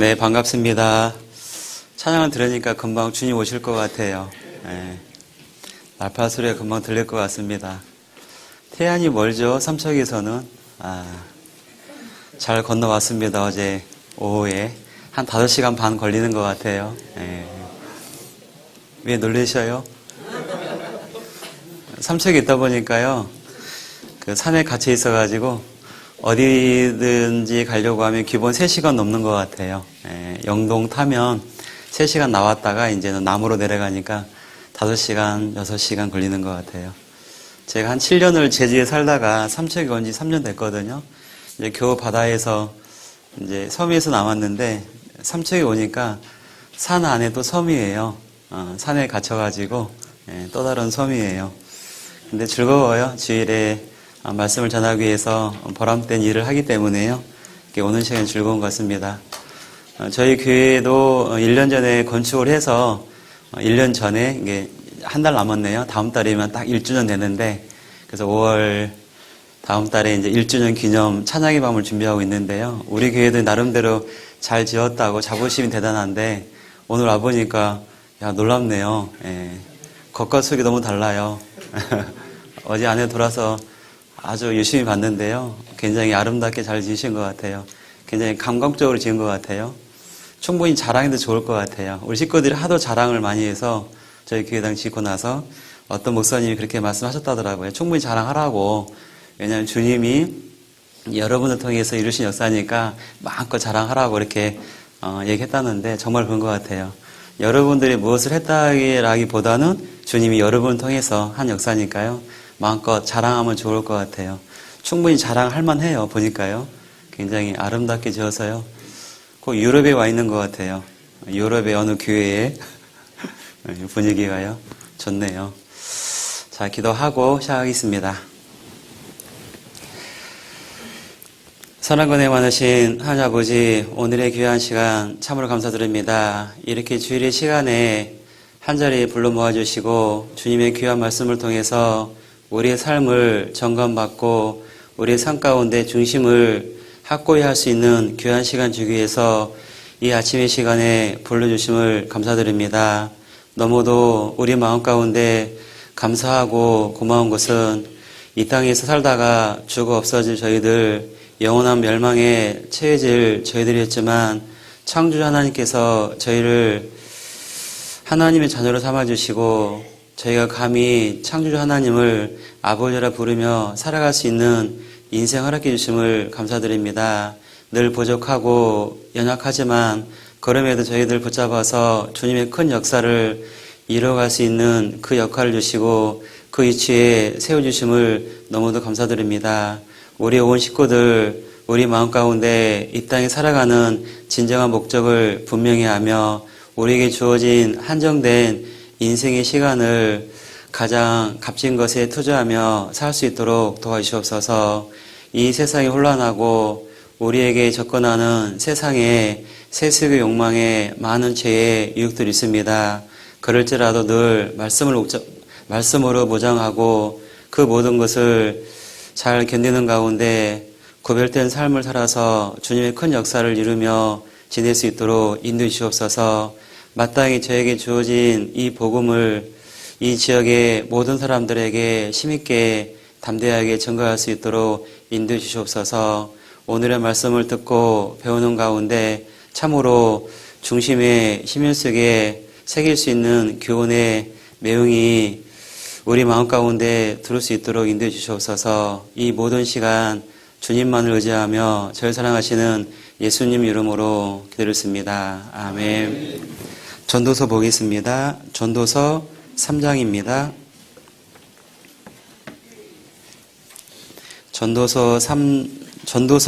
네, 반갑습니다. 찬양을 들으니까 금방 주님 오실 것 같아요. 네, 날파 소리가 금방 들릴 것 같습니다. 태안이 멀죠? 삼척에서는. 잘 건너왔습니다. 어제 오후에. 한 5시간 반 걸리는 것 같아요. 네. 왜 놀라셔요? 삼척에 있다 보니까요, 그 산에 갇혀 있어가지고, 어디든지 가려고 하면 기본 3시간 넘는 것 같아요. 영동 타면 3시간 나왔다가 이제는 남으로 내려가니까 5시간, 6시간 걸리는 것 같아요. 제가 한 7년을 제주에 살다가 삼척에 온 지 3년 됐거든요. 이제 겨우 바다에서 이제 섬에서 나왔는데 삼척에 오니까 산 안에 또 섬이에요. 산에 갇혀가지고 또 다른 섬이에요. 근데 즐거워요. 주일에 말씀을 전하기 위해서 보람된 일을 하기 때문에요. 오는 시간이 즐거운 것 같습니다. 저희 교회도 1년 전에 건축을 해서 1년 전에 이게 한 달 남았네요. 다음 달이면 딱 1주년 되는데, 그래서 5월 다음 달에 이제 1주년 기념 찬양의 밤을 준비하고 있는데요. 우리 교회도 나름대로 잘 지었다고 자부심이 대단한데, 오늘 와보니까 야, 놀랍네요. 겉과 속이 너무 달라요. 어제 안에 돌아서 아주 유심히 봤는데요. 굉장히 아름답게 잘 지으신 것 같아요. 굉장히 감각적으로 지은 것 같아요. 충분히 자랑해도 좋을 것 같아요. 우리 식구들이 하도 자랑을 많이 해서 저희 교회당 짓고 나서 어떤 목사님이 그렇게 말씀하셨다더라고요. 충분히 자랑하라고. 왜냐하면 주님이 여러분을 통해서 이루신 역사니까 마음껏 자랑하라고 이렇게 얘기했다는데 정말 그런 것 같아요. 여러분들이 무엇을 했다기보다는 주님이 여러분을 통해서 한 역사니까요. 마음껏 자랑하면 좋을 것 같아요. 충분히 자랑할 만해요. 보니까요. 굉장히 아름답게 지어서요. 꼭 유럽에 와 있는 것 같아요. 유럽의 어느 교회에 분위기가요. 좋네요. 자, 기도하고 시작하겠습니다. 선한 은혜 많으신 하나님 아버지, 오늘의 귀한 시간 참으로 감사드립니다. 이렇게 주일의 시간에 한자리에 불러 모아주시고 주님의 귀한 말씀을 통해서 우리의 삶을 점검받고 우리의 삶 가운데 중심을 확고히 할 수 있는 귀한 시간 주기 위해서 이 아침의 시간에 불러주심을 감사드립니다. 너무도 우리 마음 가운데 감사하고 고마운 것은 이 땅에서 살다가 죽어 없어질 저희들, 영원한 멸망에 처해질 저희들이었지만 창조주 하나님께서 저희를 하나님의 자녀로 삼아주시고 저희가 감히 창조주 하나님을 아버지라 부르며 살아갈 수 있는 인생 허락해 주심을 감사드립니다. 늘 부족하고 연약하지만 그럼에도 저희들 붙잡아서 주님의 큰 역사를 이뤄갈 수 있는 그 역할을 주시고 그 위치에 세워주심을 너무도 감사드립니다. 우리 온 식구들, 우리 마음 가운데 이 땅에 살아가는 진정한 목적을 분명히 하며 우리에게 주어진 한정된 인생의 시간을 가장 값진 것에 투자하며 살 수 있도록 도와주시옵소서. 이 세상이 혼란하고 우리에게 접근하는 세상의 세속의 욕망에 많은 죄의 유혹들이 있습니다. 그럴지라도 늘 말씀으로 보장하고 그 모든 것을 잘 견디는 가운데 구별된 삶을 살아서 주님의 큰 역사를 이루며 지낼 수 있도록 인도해 주시옵소서. 마땅히 저에게 주어진 이 복음을 이 지역의 모든 사람들에게 힘있게 담대하게 전가할 수 있도록 인도해 주시옵소서. 오늘의 말씀을 듣고 배우는 가운데 참으로 중심에 힘을 쓰게 새길 수 있는 교훈의 내용이 우리 마음 가운데 들을 수 있도록 인도해 주시옵소서. 이 모든 시간 주님만을 의지하며 저를 사랑하시는 예수님 이름으로 기도했습니다. 아멘. 전도서 보겠습니다. 전도서 3장입니다. 전도서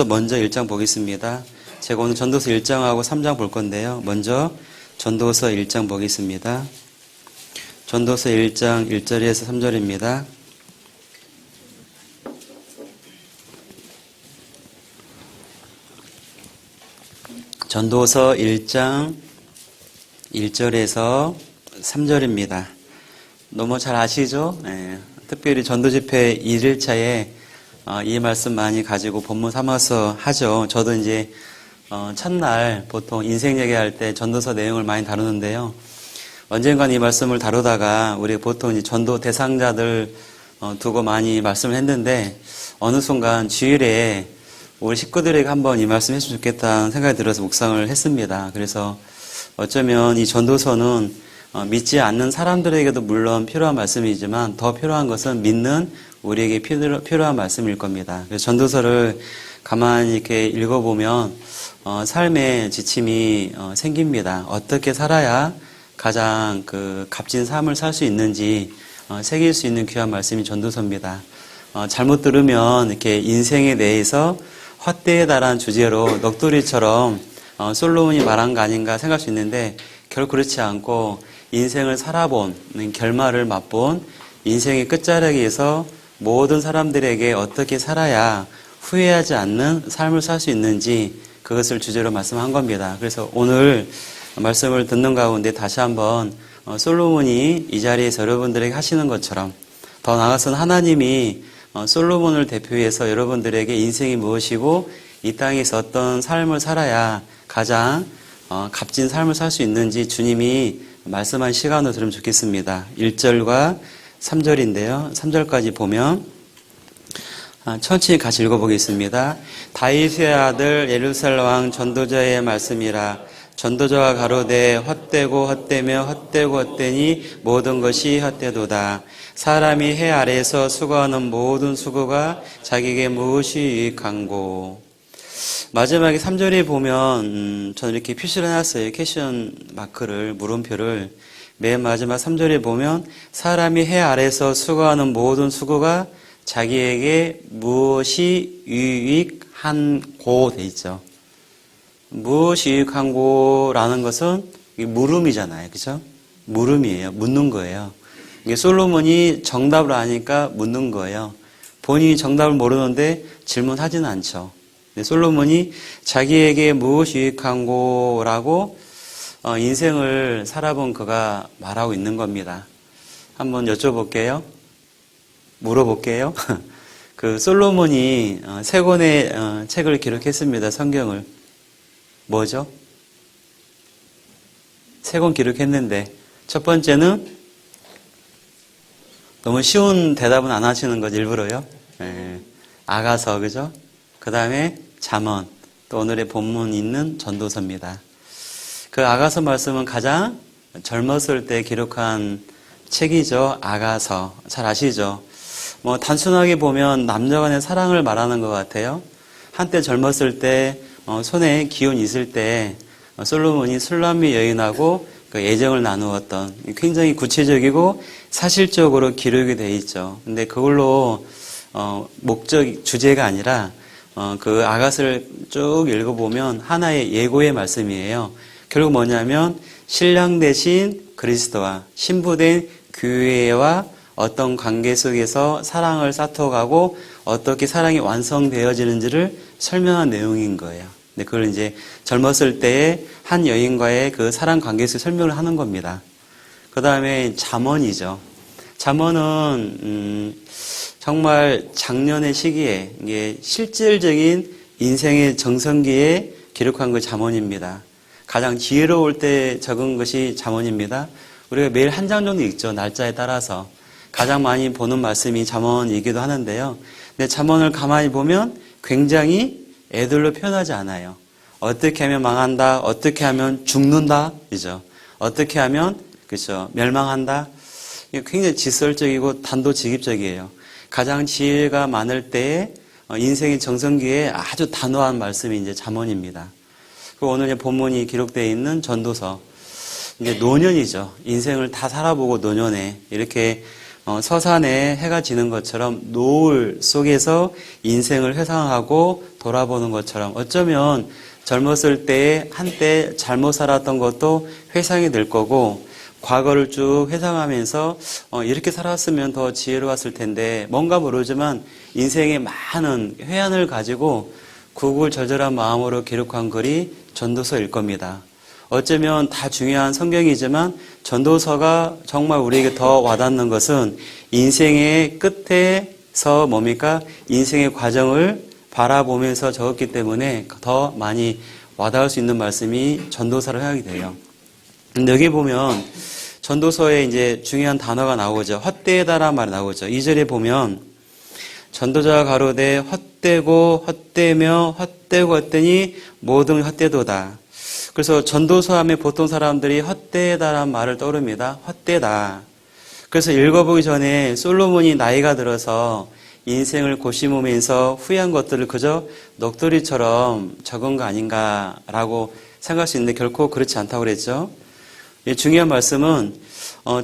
먼저 1장 보겠습니다. 제가 오늘 전도서 1장하고 3장 볼 건데요. 먼저 전도서 1장 보겠습니다. 전도서 1장 1절에서 3절입니다. 전도서 1장 1절에서 3절입니다. 너무 잘 아시죠? 네. 특별히 전도집회 1일차에 이 말씀 많이 가지고 본문 삼아서 하죠. 저도 이제 첫날 보통 인생 얘기할 때 전도서 내용을 많이 다루는데요. 언젠간 이 말씀을 다루다가 우리 보통 이제 전도 대상자들 두고 많이 말씀을 했는데 어느 순간 주일에 우리 식구들에게 한번 이 말씀 했으면 좋겠다는 생각이 들어서 묵상을 했습니다. 그래서 어쩌면 이 전도서는 믿지 않는 사람들에게도 물론 필요한 말씀이지만 더 필요한 것은 믿는 우리에게 필요한 말씀일 겁니다. 그래서 전도서를 가만히 이렇게 읽어보면 삶의 지침이 생깁니다. 어떻게 살아야 가장 값진 삶을 살 수 있는지 새길 수 있는 귀한 말씀이 전도서입니다. 잘못 들으면 이렇게 인생에 대해서 헛되에 달한 주제로 넋두리처럼 솔로몬이 말한 거 아닌가 생각할 수 있는데 결코 그렇지 않고 인생을 살아본, 결말을 맛본 인생의 끝자락에서 모든 사람들에게 어떻게 살아야 후회하지 않는 삶을 살 수 있는지 그것을 주제로 말씀한 겁니다. 그래서 오늘 말씀을 듣는 가운데 다시 한번 솔로몬이 이 자리에서 여러분들에게 하시는 것처럼 더 나아가서는 하나님이 솔로몬을 대표해서 여러분들에게 인생이 무엇이고 이 땅에서 어떤 삶을 살아야 가장 값진 삶을 살 수 있는지 주님이 말씀한 시간으로 들으면 좋겠습니다. 1절과 3절인데요. 3절까지 보면 천천히 같이 읽어보겠습니다. 다윗의 아들 예루살렘 왕 전도자의 말씀이라. 전도자가 가로되 헛되고 헛되며 헛되고 헛되니 모든 것이 헛되도다. 사람이 해 아래에서 수고하는 모든 수고가 자기에게 무엇이 유익한고. 마지막에 3절에 보면 저는 이렇게 표시를 해놨어요. 퀘션 마크를, 물음표를. 맨 마지막 3절에 보면 사람이 해 아래에서 수고하는 모든 수고가 자기에게 무엇이 유익한고 돼 있죠. 무엇이 유익한고라는 것은 물음이잖아요. 그죠? 물음이에요. 묻는 거예요. 이게 솔로몬이 정답을 아니까 묻는 거예요. 본인이 정답을 모르는데 질문하지는 않죠. 솔로몬이 자기에게 무엇이 유익한고라고 인생을 살아본 그가 말하고 있는 겁니다. 한번 여쭤볼게요. 물어볼게요. 솔로몬이 세 권의 책을 기록했습니다. 성경을. 뭐죠? 세 권 기록했는데 첫 번째는 너무 쉬운 대답은 안 하시는 거죠. 일부러요. 아가서, 그죠? 그 다음에 잠언, 또 오늘의 본문 있는 전도서입니다. 그 아가서 말씀은 가장 젊었을 때 기록한 책이죠. 아가서. 잘 아시죠? 단순하게 보면 남녀 간의 사랑을 말하는 것 같아요. 한때 젊었을 때 손에 기운이 있을 때 솔로몬이 술람미 여인하고 그 애정을 나누었던 굉장히 구체적이고 사실적으로 기록이 되어 있죠. 근데 그걸로 주제가 아니라 그 아가서를 쭉 읽어보면 하나의 예고의 말씀이에요. 결국 뭐냐면 신랑 대신 그리스도와 신부된 교회와 어떤 관계 속에서 사랑을 쌓아가고 어떻게 사랑이 완성되어지는지를 설명한 내용인 거예요. 근데 그걸 이제 젊었을 때의 한 여인과의 그 사랑 관계 속에 설명을 하는 겁니다. 그 다음에 잠언이죠. 잠언은 정말 작년의 시기에 이게 실질적인 인생의 정성기에 기록한 그 잠언입니다. 가장 지혜로울 때 적은 것이 잠언입니다. 우리가 매일 한 장 정도 읽죠. 날짜에 따라서. 가장 많이 보는 말씀이 잠언이기도 하는데요. 근데 잠언을 가만히 보면 굉장히 애들로 표현하지 않아요. 어떻게 하면 망한다, 어떻게 하면 죽는다, 이죠. 어떻게 하면, 그죠, 멸망한다. 굉장히 직설적이고 단도직입적이에요. 가장 지혜가 많을 때에 인생의 정성기에 아주 단호한 말씀이 이제 잠언입니다. 그 오늘 본문이 기록되어 있는 전도서. 이제 노년이죠. 인생을 다 살아보고 노년에 이렇게 서산에 해가 지는 것처럼 노을 속에서 인생을 회상하고 돌아보는 것처럼 어쩌면 젊었을 때에 한때 잘못 살았던 것도 회상이 될 거고 과거를 쭉 회상하면서 이렇게 살았으면 더 지혜로웠을 텐데 뭔가 모르지만 인생에 많은 회한을 가지고 구굴절절한 마음으로 기록한 글이 전도서일 겁니다. 어쩌면 다 중요한 성경이지만 전도서가 정말 우리에게 더 와닿는 것은 인생의 끝에서 뭡니까? 인생의 과정을 바라보면서 적었기 때문에 더 많이 와닿을 수 있는 말씀이 전도사를 하게 돼요. 근데 여기 보면 전도서에 이제 중요한 단어가 나오죠. 헛되다라는 말이 나오죠. 2절에 보면 전도자가 가로되 헛되고 헛되며 헛되고 헛되니 모든 헛되도다. 그래서 전도서 하면 보통 사람들이 헛되다라는 말을 떠오릅니다. 헛되다. 그래서 읽어보기 전에 솔로몬이 나이가 들어서 인생을 고심하면서 후회한 것들을 그저 녹더리처럼 적은 거 아닌가라고 생각할 수 있는데 결코 그렇지 않다고 그랬죠. 중요한 말씀은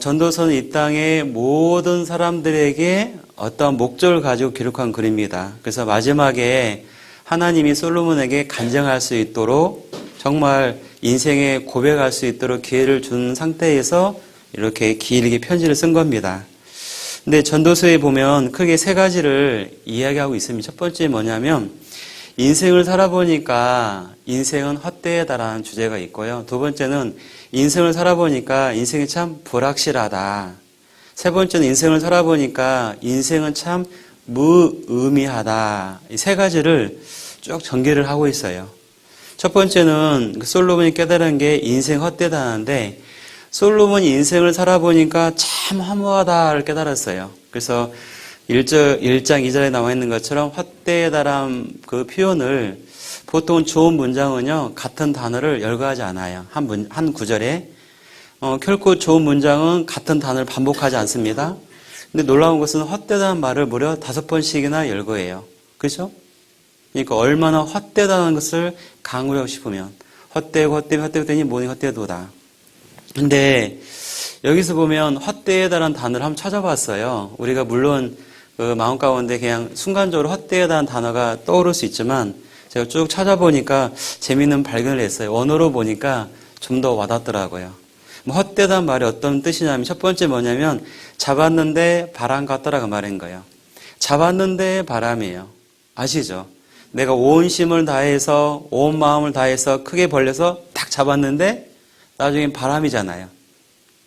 전도서는 이 땅의 모든 사람들에게 어떤 목적을 가지고 기록한 글입니다. 그래서 마지막에 하나님이 솔로몬에게 간증할 수 있도록 정말 인생에 고백할 수 있도록 기회를 준 상태에서 이렇게 길게 편지를 쓴 겁니다. 근데 전도서에 보면 크게 세 가지를 이야기하고 있습니다. 첫 번째 뭐냐면 인생을 살아보니까 인생은 헛되다라는 주제가 있고요. 두 번째는 인생을 살아보니까 인생이 참 불확실하다. 세 번째는 인생을 살아보니까 인생은 참 무의미하다. 이 세 가지를 쭉 전개를 하고 있어요. 첫 번째는 솔로몬이 깨달은 게 인생 헛되다는데 솔로몬이 인생을 살아보니까 참 허무하다를 깨달았어요. 그래서 1장 2절에 나와 있는 것처럼 헛되다란 그 표현을 보통 좋은 문장은요, 같은 단어를 열거하지 않아요. 한 구절에. 결코 좋은 문장은 같은 단어를 반복하지 않습니다. 근데 놀라운 것은 헛되다는 말을 무려 5번씩이나 열거해요. 그렇죠? 그러니까 얼마나 헛되다는 것을 강조하고 싶으면 헛되고 되니 뭐니 헛되도다. 근데 여기서 보면 헛되다라는 단어를 한번 찾아봤어요. 우리가 물론 그 마음 가운데 그냥 순간적으로 헛되다라는 단어가 떠오를 수 있지만 제가 쭉 찾아보니까 재미있는 발견을 했어요. 원어로 보니까 좀 더 와닿더라고요. 헛되다는 말이 어떤 뜻이냐면 첫 번째 뭐냐면 잡았는데 바람 같더라 그 말인 거예요. 잡았는데 바람이에요. 아시죠? 내가 온 힘을 다해서 온 마음을 다해서 크게 벌려서 딱 잡았는데 나중엔 바람이잖아요.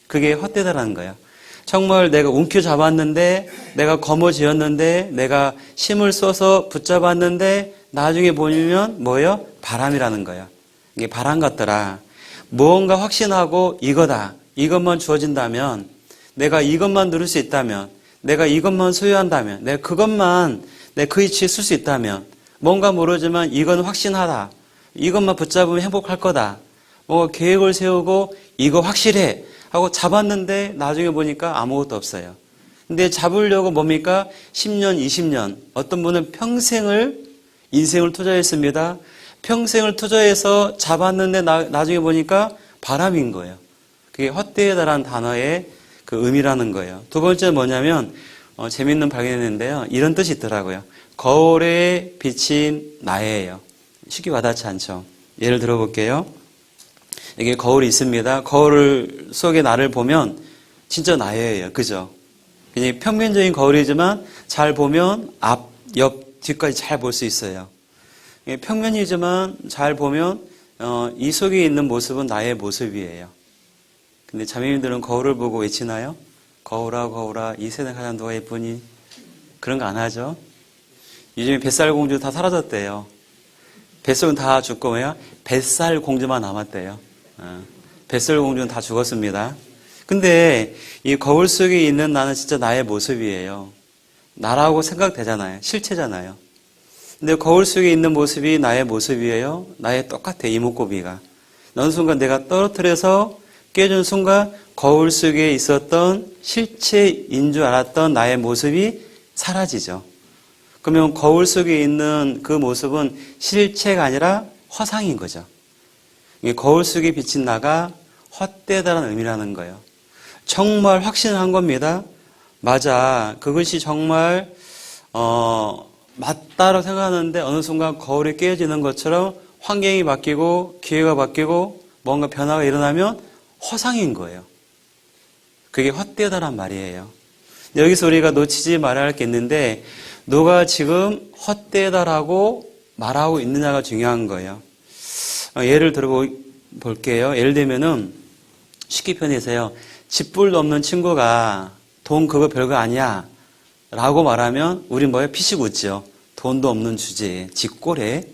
그게 헛되다라는 거예요. 정말 내가 움켜 잡았는데 내가 거머쥐었는데 내가 힘을 써서 붙잡았는데 나중에 보면 뭐예요? 바람이라는 거예요. 이게 바람 같더라. 무언가 확신하고 이거다. 이것만 주어진다면 내가 이것만 누릴 수 있다면 내가 이것만 소유한다면 내가 그것만 내 그 위치에 쓸 수 있다면 뭔가 모르지만 이건 확신하다. 이것만 붙잡으면 행복할 거다. 뭔가 계획을 세우고 이거 확실해 하고 잡았는데 나중에 보니까 아무것도 없어요. 근데 잡으려고 뭡니까? 10년, 20년 어떤 분은 인생을 투자했습니다. 평생을 투자해서 잡았는데 나중에 보니까 바람인 거예요. 그게 헛되다라는 단어의 그 의미라는 거예요. 두 번째는 뭐냐면 재밌는 발견했는데요. 이런 뜻이 있더라고요. 거울에 비친 나예요. 쉽게 와닿지 않죠. 예를 들어볼게요. 여기 거울이 있습니다. 거울 속에 나를 보면 진짜 나예요. 그죠? 그냥 평면적인 거울이지만 잘 보면 앞, 옆, 뒤까지 잘 볼 수 있어요. 평면이지만 잘 보면 이 속에 있는 모습은 나의 모습이에요. 근데 자매님들은 거울을 보고 외치나요? 거울아 거울아 이 세상 가장 누가 예쁘니? 그런 거 안 하죠? 요즘에 뱃살공주 다 사라졌대요. 뱃살은 다 죽고 뭐야? 뱃살공주만 남았대요. 뱃살공주는 다 죽었습니다. 근데 이 거울 속에 있는 나는 진짜 나의 모습이에요. 나라고 생각되잖아요. 실체잖아요. 근데 거울 속에 있는 모습이 나의 모습이에요. 나의 똑같아, 이목구비가. 어느 순간 내가 떨어뜨려서 깨준 순간 거울 속에 있었던 실체인 줄 알았던 나의 모습이 사라지죠. 그러면 거울 속에 있는 그 모습은 실체가 아니라 허상인 거죠. 거울 속에 비친 나가 헛되다는 의미라는 거예요. 정말 확신한 겁니다. 맞아. 그것이 정말 맞다라고 생각하는데 어느 순간 거울이 깨어지는 것처럼 환경이 바뀌고 기회가 바뀌고 뭔가 변화가 일어나면 허상인 거예요. 그게 헛되다란 말이에요. 여기서 우리가 놓치지 말아야 할 게 있는데 누가 지금 헛되다라고 말하고 있느냐가 중요한 거예요. 예를 들어볼게요. 예를 들면은 쉽게 표현해서요. 집불도 없는 친구가 돈 그거 별거 아니야 라고 말하면 우린 뭐예요? 피식 웃죠. 돈도 없는 주제에 집꼬래.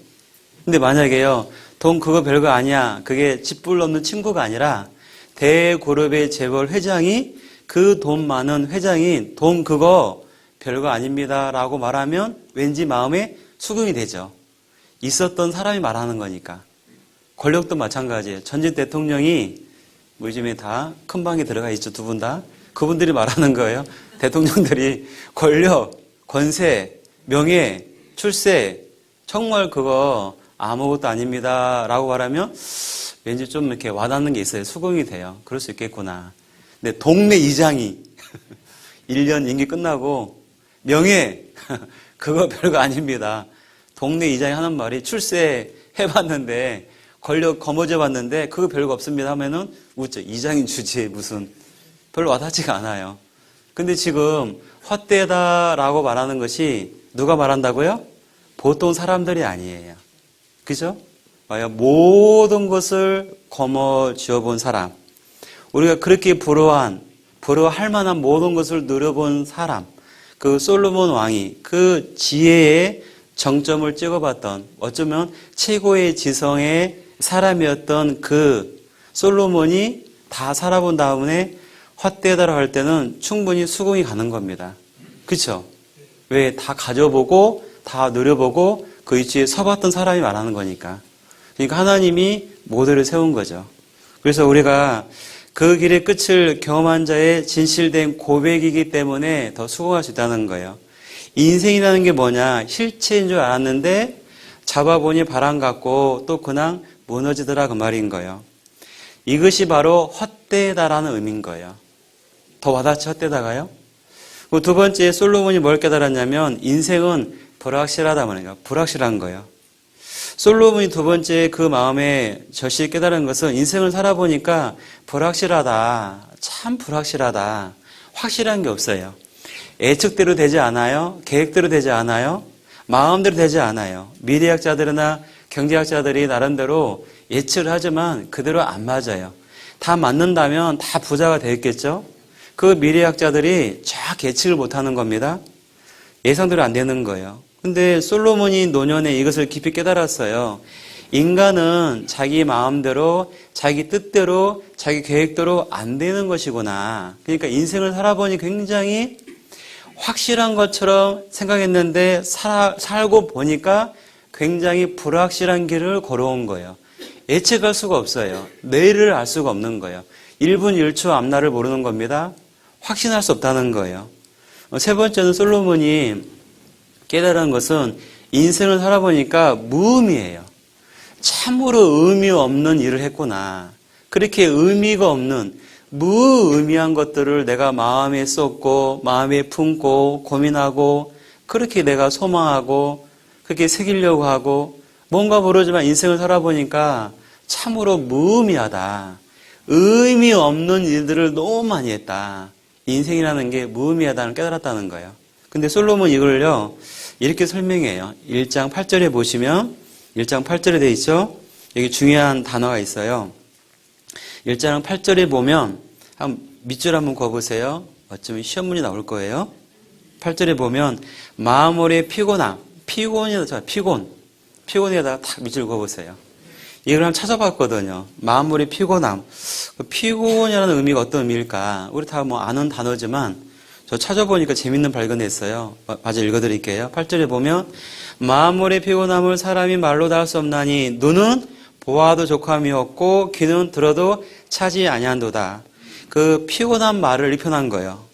근데 만약에요. 돈 그거 별거 아니야. 그게 쥐뿔 없는 친구가 아니라 대그룹의 재벌 회장이 그 돈 많은 회장이 돈 그거 별거 아닙니다 라고 말하면 왠지 마음에 수긍이 되죠. 있었던 사람이 말하는 거니까. 권력도 마찬가지예요. 전직 대통령이 뭐 요즘에 다 큰 방에 들어가 있죠. 두 분 다. 그분들이 말하는 거예요. 대통령들이 권력, 권세, 명예, 출세 정말 그거 아무것도 아닙니다 라고 말하면 왠지 좀 이렇게 와닿는 게 있어요. 수긍이 돼요. 그럴 수 있겠구나. 근데 동네 이장이 1년 임기 끝나고 명예 그거 별거 아닙니다. 동네 이장이 하는 말이 출세 해봤는데 권력 거머쥐어 봤는데 그거 별거 없습니다 하면은 웃죠. 이장인 주제에 무슨 별로 와닿지가 않아요. 근데 지금 헛되다라고 말하는 것이 누가 말한다고요? 보통 사람들이 아니에요. 그죠? 모든 것을 거머쥐어 본 사람, 우리가 그렇게 부러워할 만한 모든 것을 누려본 사람, 그 솔로몬 왕이 그 지혜의 정점을 찍어봤던 어쩌면 최고의 지성의 사람이었던 그 솔로몬이 다 살아본 다음에 헛되다라고 할 때는 충분히 수긍이 가는 겁니다. 그렇죠? 왜 다 가져보고 다 누려보고 그 위치에 서봤던 사람이 말하는 거니까. 그러니까 하나님이 모델을 세운 거죠. 그래서 우리가 그 길의 끝을 경험한 자의 진실된 고백이기 때문에 더 수긍할 수 있다는 거예요. 인생이라는 게 뭐냐? 실체인 줄 알았는데 잡아보니 바람 같고 또 그냥 무너지더라 그 말인 거예요. 이것이 바로 헛되다라는 의미인 거예요. 더 와닿지 헛되다가요? 두 번째 솔로몬이 뭘 깨달았냐면 인생은 불확실하다 말이에요. 불확실한 거예요. 솔로몬이 두 번째 그 마음에 절실히 깨달은 것은 인생을 살아보니까 불확실하다. 참 불확실하다. 확실한 게 없어요. 예측대로 되지 않아요. 계획대로 되지 않아요. 마음대로 되지 않아요. 미래학자들이나 경제학자들이 나름대로 예측을 하지만 그대로 안 맞아요. 다 맞는다면 다 부자가 되겠죠. 그 미래학자들이 쫙 예측을 못하는 겁니다. 예상대로 안 되는 거예요. 근데 솔로몬이 노년에 이것을 깊이 깨달았어요. 인간은 자기 마음대로, 자기 뜻대로, 자기 계획대로 안 되는 것이구나. 그러니까 인생을 살아보니 굉장히 확실한 것처럼 생각했는데 살고 보니까 굉장히 불확실한 길을 걸어온 거예요. 예측할 수가 없어요. 내일을 알 수가 없는 거예요. 1분 1초 앞날을 모르는 겁니다. 확신할 수 없다는 거예요. 세 번째는 솔로몬이 깨달은 것은 인생을 살아보니까 무의미해요. 참으로 의미 없는 일을 했구나. 그렇게 의미가 없는 무의미한 것들을 내가 마음에 쏟고 마음에 품고 고민하고 그렇게 내가 소망하고 그렇게 새기려고 하고 뭔가 모르지만 인생을 살아보니까 참으로 무의미하다. 의미 없는 일들을 너무 많이 했다. 인생이라는 게 무의미하다는 깨달았다는 거예요. 근데 솔로몬 이걸요 이렇게 설명해요. 1장 8절에 보시면 1장 8절에 되어 있죠. 여기 중요한 단어가 있어요. 1장 8절에 보면 밑줄 한번 그어보세요. 어쩌면 시험 문제 나올 거예요. 8절에 보면 마음의 피곤함, 피곤에다가 탁 밑줄 그어보세요. 이걸 한번 찾아봤거든요. 마음의 피곤함. 피곤이라는 의미가 어떤 의미일까? 우리 다 뭐 아는 단어지만 저 찾아보니까 재밌는 발견했어요. 마저 읽어드릴게요. 8절에 보면 마음의 피곤함을 사람이 말로 다 할 수 없나니 눈은 보아도 족함이 없고 귀는 들어도 차지 아니한도다. 그 피곤한 말을 입혀놓은 거예요.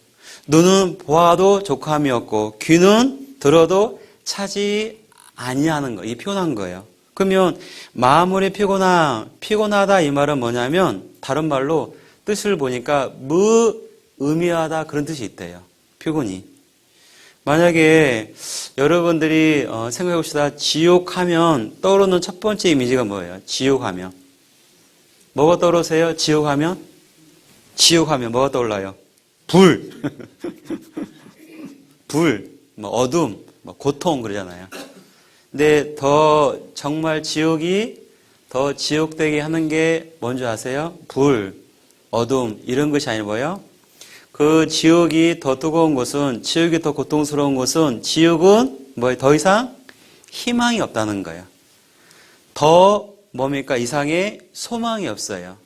눈은 보아도 족함이 없고 귀는 들어도 차지 아니하는 거. 이게 피곤한 거예요. 그러면 마음의 피곤하다 이 말은 뭐냐면 다른 말로 뜻을 보니까 무의미하다 그런 뜻이 있대요. 피곤이. 만약에 여러분들이 생각해 봅시다. 지옥하면 떠오르는 첫 번째 이미지가 뭐예요? 지옥하면. 뭐가 떠오르세요? 지옥하면 뭐가 떠올라요? 불. 불. 뭐 어둠, 뭐 고통 그러잖아요. 근데 더 정말 지옥이 더 지옥되게 하는 게 뭔지 아세요? 불, 어둠 이런 것이 아니라 뭐예요? 그 지옥이 더 뜨거운 곳은, 지옥이 더 고통스러운 곳은 지옥은 뭐 더 이상 희망이 없다는 거예요. 더 뭡니까? 이상의 소망이 없어요.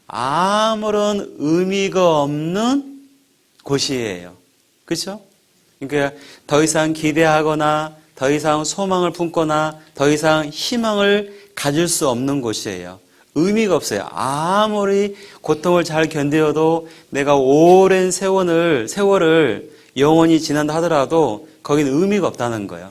아무런 의미가 없는 곳이에요. 그렇죠? 그러니까 더 이상 기대하거나 더 이상 소망을 품거나 더 이상 희망을 가질 수 없는 곳이에요. 의미가 없어요. 아무리 고통을 잘 견뎌도 내가 오랜 세월을 영원히 지난다 하더라도 거기는 의미가 없다는 거예요.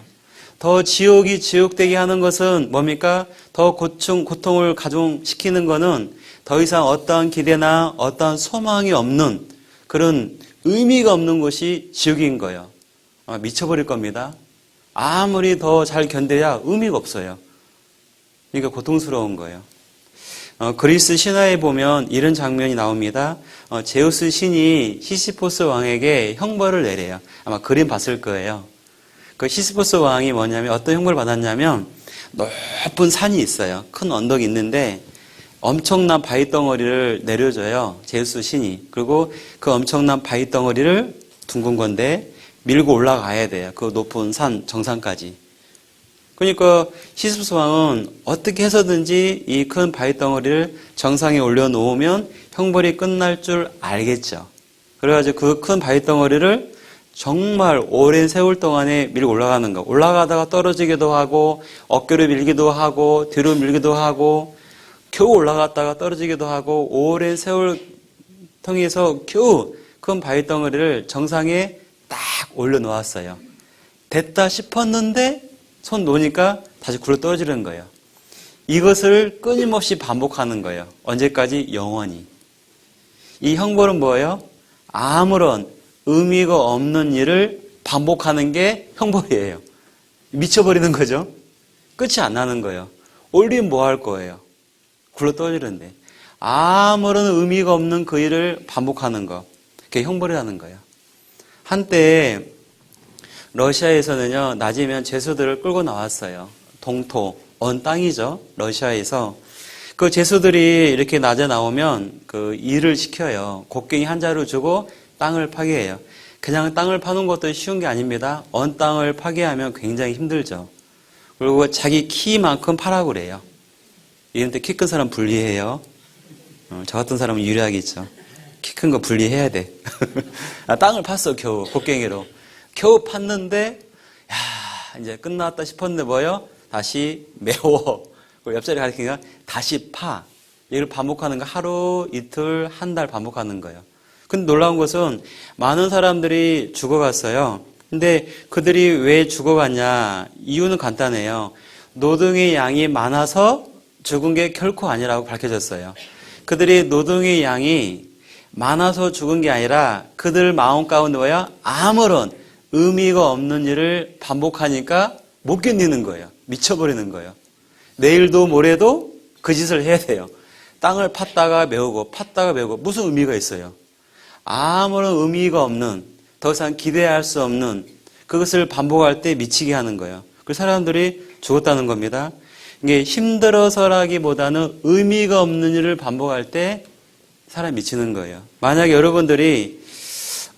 더 지옥이 지옥되게 하는 것은 뭡니까? 더 고통을 가중시키는 것은 더 이상 어떠한 기대나 어떠한 소망이 없는 그런 의미가 없는 곳이 지옥인 거예요. 미쳐버릴 겁니다. 아무리 더 잘 견뎌야 의미가 없어요. 그러니까 고통스러운 거예요. 그리스 신화에 보면 이런 장면이 나옵니다. 제우스 신이 시시포스 왕에게 형벌을 내려요. 아마 그림 봤을 거예요. 그 시시포스 왕이 뭐냐면 어떤 형벌을 받았냐면 높은 산이 있어요. 큰 언덕이 있는데 엄청난 바위 덩어리를 내려줘요. 제우스 신이. 그리고 그 엄청난 바위 덩어리를 둥근 건데 밀고 올라가야 돼요. 그 높은 산 정상까지. 그러니까 시시포스 왕은 어떻게 해서든지 이 큰 바위 덩어리를 정상에 올려놓으면 형벌이 끝날 줄 알겠죠. 그래가지고 그 큰 바위 덩어리를 정말 오랜 세월 동안에 밀고 올라가는 거. 올라가다가 떨어지기도 하고 어깨로 밀기도 하고 뒤로 밀기도 하고 겨우 올라갔다가 떨어지기도 하고 오랜 세월 통해서 겨우 큰 바위 덩어리를 정상에 딱 올려놓았어요. 됐다 싶었는데 손 놓으니까 다시 굴러 떨어지는 거예요. 이것을 끊임없이 반복하는 거예요. 언제까지? 영원히. 이 형벌은 뭐예요? 아무런 의미가 없는 일을 반복하는 게 형벌이에요. 미쳐버리는 거죠. 끝이 안 나는 거예요. 올리면 뭐 할 거예요? 굴러 떨어지는데. 아무런 의미가 없는 그 일을 반복하는 거. 그게 형벌이라는 거예요. 한때 러시아에서는요, 낮이면 죄수들을 끌고 나왔어요. 동토, 언 땅이죠. 러시아에서. 그 죄수들이 이렇게 낮에 나오면 그 일을 시켜요. 곡괭이 한 자루 주고 땅을 파괴해요. 그냥 땅을 파는 것도 쉬운 게 아닙니다. 언 땅을 파괴하면 굉장히 힘들죠. 그리고 자기 키만큼 파라고 그래요. 이런데 키 큰 사람 불리해요. 저 같은 사람은 유리하겠죠. 키 큰 거 분리해야 돼. 땅을 팠어, 겨우, 곡괭이로. 겨우 팠는데, 야, 이제 끝났다 싶었는데 뭐요? 다시 메워. 옆자리 가리키니까 다시 파. 이걸 반복하는 거 하루, 이틀, 한 달 반복하는 거예요. 근데 놀라운 것은 많은 사람들이 죽어갔어요. 근데 그들이 왜 죽어갔냐? 이유는 간단해요. 노동의 양이 많아서 죽은 게 결코 아니라고 밝혀졌어요. 그들이 노동의 양이 많아서 죽은 게 아니라 그들 마음 가운데 뭐야? 아무런 의미가 없는 일을 반복하니까 못 견디는 거예요. 미쳐버리는 거예요. 내일도 모레도 그 짓을 해야 돼요. 땅을 팠다가 메우고 팠다가 메우고 무슨 의미가 있어요? 아무런 의미가 없는, 더 이상 기대할 수 없는 그것을 반복할 때 미치게 하는 거예요. 그 사람들이 죽었다는 겁니다. 이게 힘들어서라기보다는 의미가 없는 일을 반복할 때 사람이 미치는 거예요. 만약에 여러분들이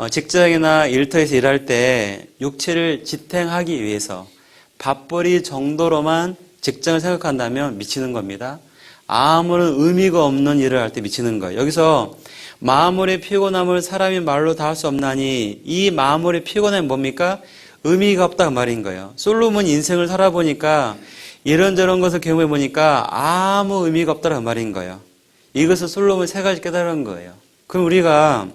직장이나 일터에서 일할 때 육체를 지탱하기 위해서 밥벌이 정도로만 직장을 생각한다면 미치는 겁니다. 아무런 의미가 없는 일을 할 때 미치는 거예요. 여기서 마음의 피곤함을 사람이 말로 다 할 수 없나니 이 마음의 피곤함이 뭡니까? 의미가 없다 그 말인 거예요. 솔로몬 인생을 살아보니까 이런저런 것을 경험해 보니까 아무 의미가 없다는 말인 거예요. 이것을 솔로몬이 세 가지 깨달은 거예요. 그럼 우리가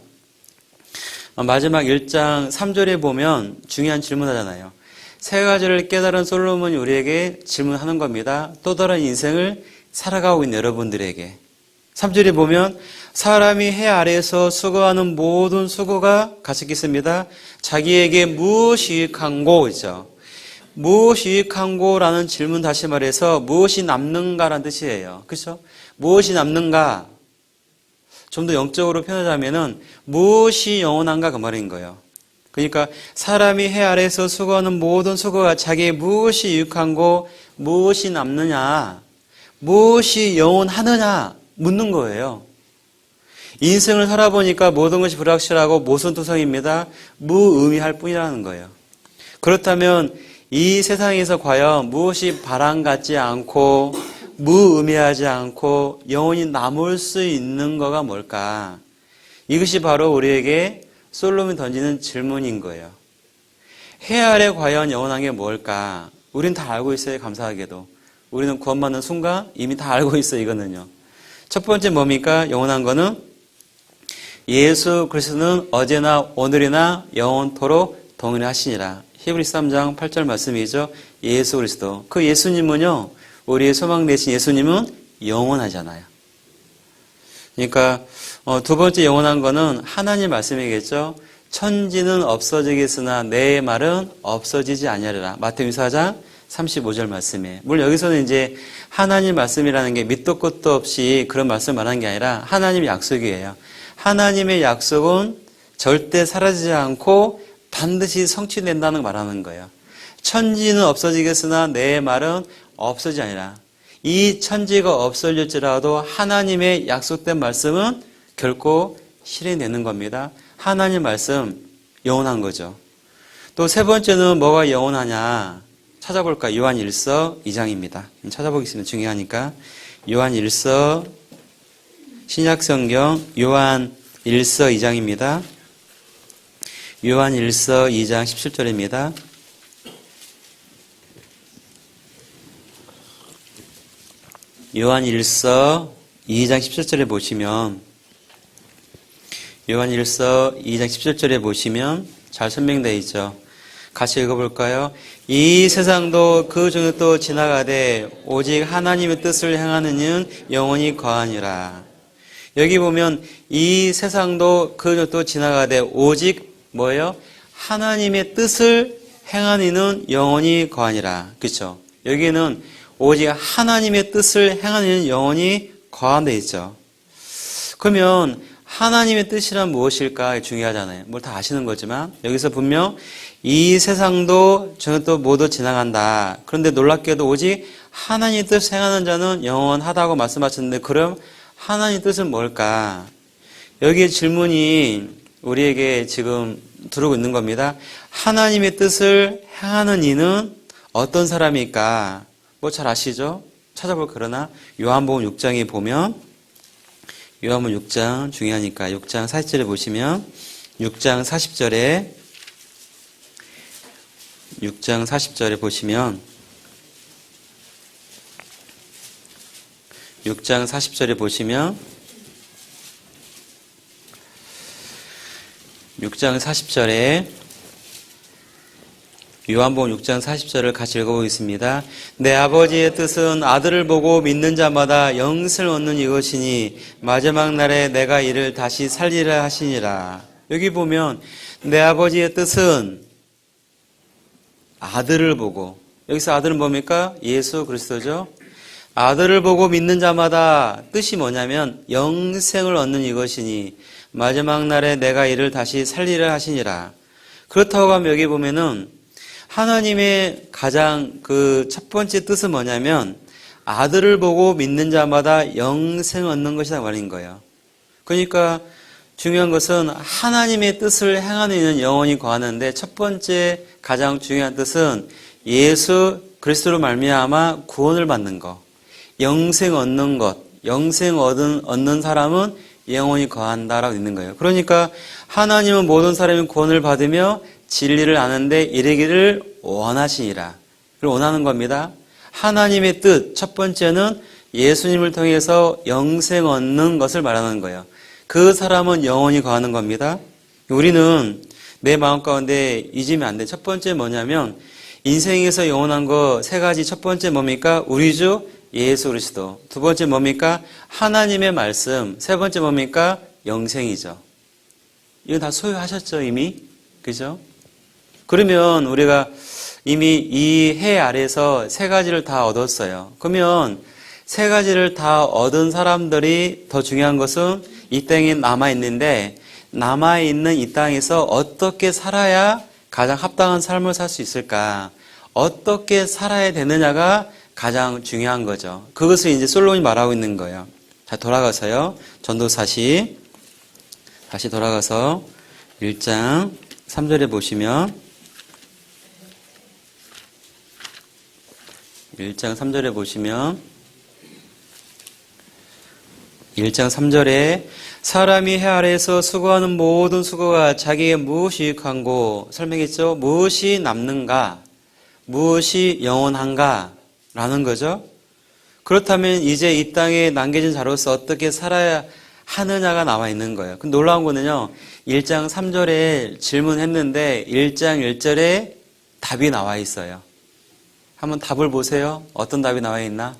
마지막 1장 3절에 보면 중요한 질문하잖아요. 세 가지를 깨달은 솔로몬이 우리에게 질문하는 겁니다. 또 다른 인생을 살아가고 있는 여러분들에게. 3절에 보면 사람이 해 아래에서 수고하는 모든 수고가 같이 있습니다. 자기에게 무엇이 유익한고 있죠. 무엇이 유익한고라는 질문 다시 말해서 무엇이 남는가라는 뜻이에요. 그렇죠? 무엇이 남는가? 좀 더 영적으로 표현하자면은 무엇이 영원한가 그 말인 거예요. 그러니까 사람이 해 아래에서 수고하는 모든 수고가 자기의 무엇이 유익한고 무엇이 남느냐, 무엇이 영원하느냐 묻는 거예요. 인생을 살아보니까 모든 것이 불확실하고 모순투성입니다. 무의미할 뿐이라는 거예요. 그렇다면 이 세상에서 과연 무엇이 바람 같지 않고 무의미하지 않고 영원히 남을 수 있는 거가 뭘까? 이것이 바로 우리에게 솔로몬이 던지는 질문인 거예요. 해 아래 과연 영원한 게 뭘까? 우린 다 알고 있어요. 감사하게도. 우리는 구원받는 순간 이미 다 알고 있어요. 이거는요. 첫 번째 뭡니까? 영원한 거는 예수 그리스도는 어제나 오늘이나 영원토록 동일하시니라. 히브리서 3장 8절 말씀이죠. 예수 그리스도. 그 예수님은요. 우리의 소망 되신 예수님은 영원하잖아요. 그러니까 두 번째 영원한 거는 하나님 말씀이겠죠. 천지는 없어지겠으나 내 말은 없어지지 아니하리라. 마태복음 4장 35절 말씀에. 물론 여기서는 이제 하나님 말씀이라는 게 밑도 끝도 없이 그런 말씀을 말하는 게 아니라 하나님의 약속이에요. 하나님의 약속은 절대 사라지지 않고 반드시 성취된다는 걸 말하는 거예요. 천지는 없어지겠으나 내 말은 없어지지 아니라. 이 천지가 없어질지라도 하나님의 약속된 말씀은 결코 실현되는 겁니다. 하나님 말씀 영원한 거죠. 또 세 번째는 뭐가 영원하냐 찾아볼까? 요한 1서 2장입니다. 찾아보겠습니다. 중요하니까. 요한 1서 신약성경 요한 1서 2장입니다. 요한 1서 2장 17절입니다. 요한 1서 2장 17절에 보시면 요한 1서 2장 17절에 보시면 잘 설명되어 있죠. 같이 읽어볼까요? 이 세상도 그 중에도 지나가되 오직 하나님의 뜻을 행하는 이는 영원히 거하니라. 여기 보면 이 세상도 그 중에도 지나가되 오직 뭐예요? 하나님의 뜻을 행하는 이는 영원히 거하니라. 그렇죠? 여기는 오직 하나님의 뜻을 행하는 이는 영원히 거한다 있죠. 그러면 하나님의 뜻이란 무엇일까 중요하잖아요. 뭘 다 아시는 거지만 여기서 분명 이 세상도 저것도 모두 지나간다. 그런데 놀랍게도 오직 하나님의 뜻을 행하는 자는 영원하다고 말씀하셨는데 그럼 하나님의 뜻은 뭘까? 여기에 질문이 우리에게 지금 들어오고 있는 겁니다. 하나님의 뜻을 행하는 이는 어떤 사람일까? 뭐 잘 아시죠? 찾아볼 그러나 요한복음 6장에 보면 요한복음 6장 중요하니까 6장 40절에 보시면 6장 40절에 보시면 6장 40절에 보시면 6장 40절에 요한복음 6장 40절을 같이 읽어보겠습니다. 내 아버지의 뜻은 아들을 보고 믿는 자마다 영생을 얻는 이것이니 마지막 날에 내가 이를 다시 살리라 하시니라. 여기 보면 내 아버지의 뜻은 아들을 보고, 여기서 아들은 뭡니까? 예수 그리스도죠. 아들을 보고 믿는 자마다 뜻이 뭐냐면 영생을 얻는 이것이니 마지막 날에 내가 이를 다시 살리라 하시니라. 그렇다고 하면 여기 보면은 하나님의 가장 그 첫 번째 뜻은 뭐냐면 아들을 보고 믿는 자마다 영생을 얻는 것이다 말인 거예요. 그러니까 중요한 것은 하나님의 뜻을 행하는 이는 영원히 거하는데 첫 번째 가장 중요한 뜻은 예수 그리스도로 말미암아 구원을 받는 것, 영생 얻는 것, 영생 얻는 사람은 영원히 거한다라고 있는 거예요. 그러니까 하나님은 모든 사람이 구원을 받으며 진리를 아는데 이르기를 원하시니라. 그걸 원하는 겁니다. 하나님의 뜻, 첫 번째는 예수님을 통해서 영생 얻는 것을 말하는 거예요. 그 사람은 영원히 거하는 겁니다. 우리는 내 마음 가운데 잊으면 안 돼. 첫 번째 뭐냐면 인생에서 영원한 거 세 가지. 첫 번째 뭡니까? 우리 주 예수 그리스도. 두 번째 뭡니까? 하나님의 말씀. 세 번째 뭡니까? 영생이죠. 이거 다 소유하셨죠, 이미? 그죠? 그러면 우리가 이미 이 해 아래에서 세 가지를 다 얻었어요. 그러면 세 가지를 다 얻은 사람들이 더 중요한 것은 이 땅에 남아있는데 남아있는 이 땅에서 어떻게 살아야 가장 합당한 삶을 살 수 있을까? 어떻게 살아야 되느냐가 가장 중요한 거죠. 그것을 이제 솔로몬이 말하고 있는 거예요. 자, 돌아가서요. 전도사시 다시 돌아가서 1장 3절에 보시면 1장 3절에 보시면 1장 3절에 사람이 해 아래에서 수고하는 모든 수고가 자기에게 무엇이 유익한고 설명했죠. 무엇이 남는가, 무엇이 영원한가 라는 거죠. 그렇다면 이제 이 땅에 남겨진 자로서 어떻게 살아야 하느냐가 나와 있는 거예요. 근데 놀라운 거는요, 1장 3절에 질문했는데 1장 1절에 답이 나와 있어요. 한번 답을 보세요. 어떤 답이 나와 있나?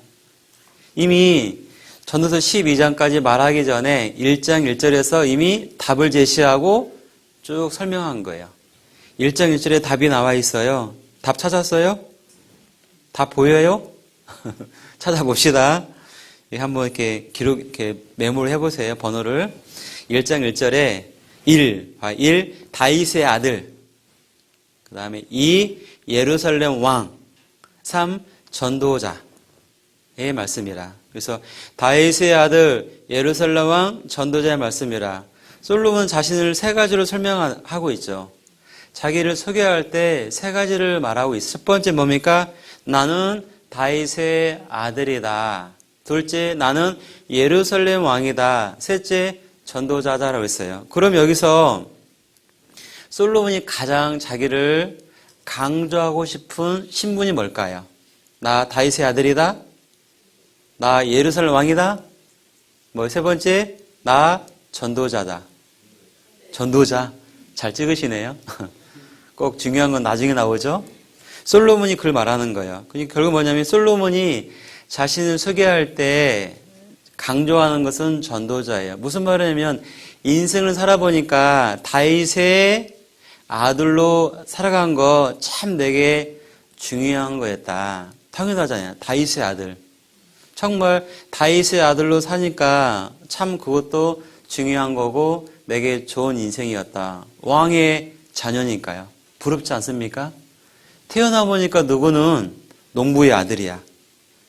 이미 전도서 12장까지 말하기 전에 1장 1절에서 이미 답을 제시하고 쭉 설명한 거예요. 1장 1절에 답이 나와 있어요. 답 찾았어요? 답 보여요? 찾아봅시다. 한번 이렇게 이렇게 메모를 해보세요. 번호를. 1장 1절에 1, 다윗의 아들. 그 다음에 2, 예루살렘 왕. 3, 전도자의 말씀이라. 그래서 다윗의 아들, 예루살렘 왕, 전도자의 말씀이라. 솔로몬은 자신을 세 가지로 설명하고 있죠. 자기를 소개할 때 세 가지를 말하고 있어요. 첫 번째 뭡니까? 나는 다윗의 아들이다. 둘째, 나는 예루살렘 왕이다. 셋째, 전도자다라고 했어요. 그럼 여기서 솔로몬이 가장 자기를 강조하고 싶은 신분이 뭘까요? 나 다윗의 아들이다. 나 예루살렘 왕이다. 세 번째, 나 전도자다. 전도자. 잘 찍으시네요. 꼭 중요한 건 나중에 나오죠. 솔로몬이 그걸 말하는 거예요. 그러니까 결국 뭐냐면 솔로몬이 자신을 소개할 때 강조하는 것은 전도자예요. 무슨 말이냐면 인생을 살아보니까 다윗의 아들로 살아간 거 참 되게 중요한 거였다. 당연하잖아요. 다윗의 아들. 정말 다윗의 아들로 사니까 참 그것도 중요한 거고 내게 좋은 인생이었다. 왕의 자녀니까요. 부럽지 않습니까? 태어나 보니까 누구는 농부의 아들이야.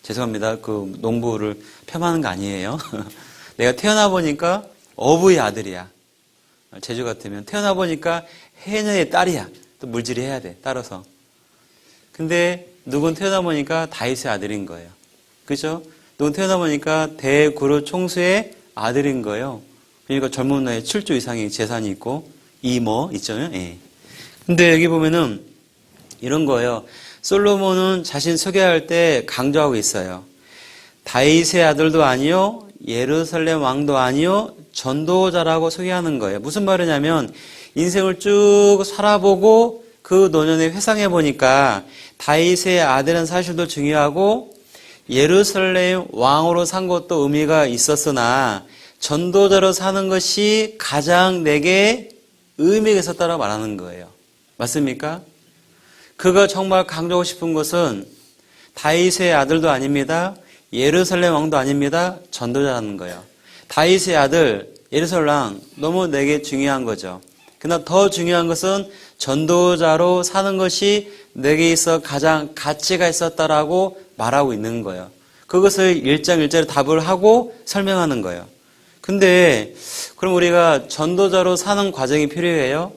죄송합니다. 그 농부를 폄하하는 거 아니에요. 내가 태어나 보니까 어부의 아들이야. 제주 같으면 태어나 보니까 해녀의 딸이야. 또 물질이 해야 돼. 따라서. 근데 누군 태어나 보니까 다윗의 아들인 거예요. 그죠? 누군 태어나 보니까 대구르 총수의 아들인 거예요. 그러니까 젊은 나이에 7조 이상의 재산이 있고 이모 있잖아요. 예. 근데 여기 보면은 이런 거예요. 솔로몬은 자신 소개할 때 강조하고 있어요. 다윗의 아들도 아니요, 예루살렘 왕도 아니요, 전도자라고 소개하는 거예요. 무슨 말이냐면 인생을 쭉 살아보고 그 노년에 회상해 보니까 다윗의 아들은 사실도 중요하고 예루살렘 왕으로 산 것도 의미가 있었으나 전도자로 사는 것이 가장 내게 의미가 있었다고 말하는 거예요. 맞습니까? 그가 정말 강조하고 싶은 것은 다윗의 아들도 아닙니다. 예루살렘 왕도 아닙니다. 전도자라는 거예요. 다윗의 아들, 예루살렘 왕 너무 내게 중요한 거죠. 그러나 더 중요한 것은 전도자로 사는 것이 내게 있어 가장 가치가 있었다라고 말하고 있는 거예요. 그것을 1장 1절에 답을 하고 설명하는 거예요. 근데 그럼 우리가 전도자로 사는 과정이 필요해요.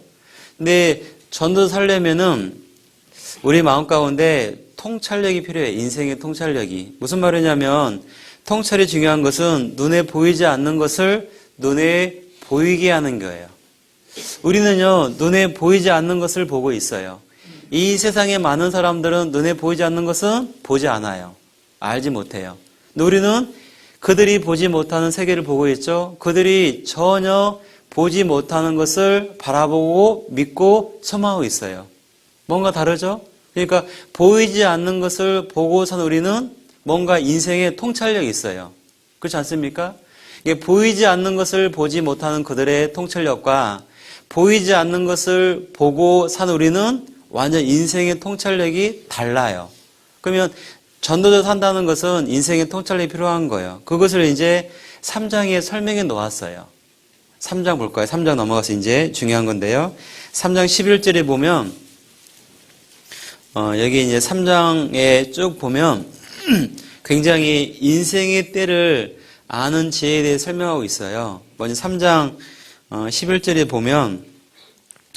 근데 전도자 살려면은 우리 마음 가운데 통찰력이 필요해요. 인생의 통찰력이. 무슨 말이냐면 통찰이 중요한 것은 눈에 보이지 않는 것을 눈에 보이게 하는 거예요. 우리는요, 눈에 보이지 않는 것을 보고 있어요. 이 세상에 많은 사람들은 눈에 보이지 않는 것은 보지 않아요. 알지 못해요. 근데 우리는 그들이 보지 못하는 세계를 보고 있죠. 그들이 전혀 보지 못하는 것을 바라보고 믿고 소망하고 있어요. 뭔가 다르죠? 그러니까 보이지 않는 것을 보고 산 우리는 뭔가 인생에 통찰력이 있어요. 그렇지 않습니까? 이게 보이지 않는 것을 보지 못하는 그들의 통찰력과 보이지 않는 것을 보고 산 우리는 완전 인생의 통찰력이 달라요. 그러면 전도자 산다는 것은 인생의 통찰력이 필요한 거예요. 그것을 이제 3장에 설명해 놓았어요. 3장 볼까요? 3장 넘어가서 이제 중요한 건데요. 3장 11절에 보면 여기 이제 3장에 쭉 보면 굉장히 인생의 때를 아는 지혜에 대해 설명하고 있어요. 먼저 3장 11절에 보면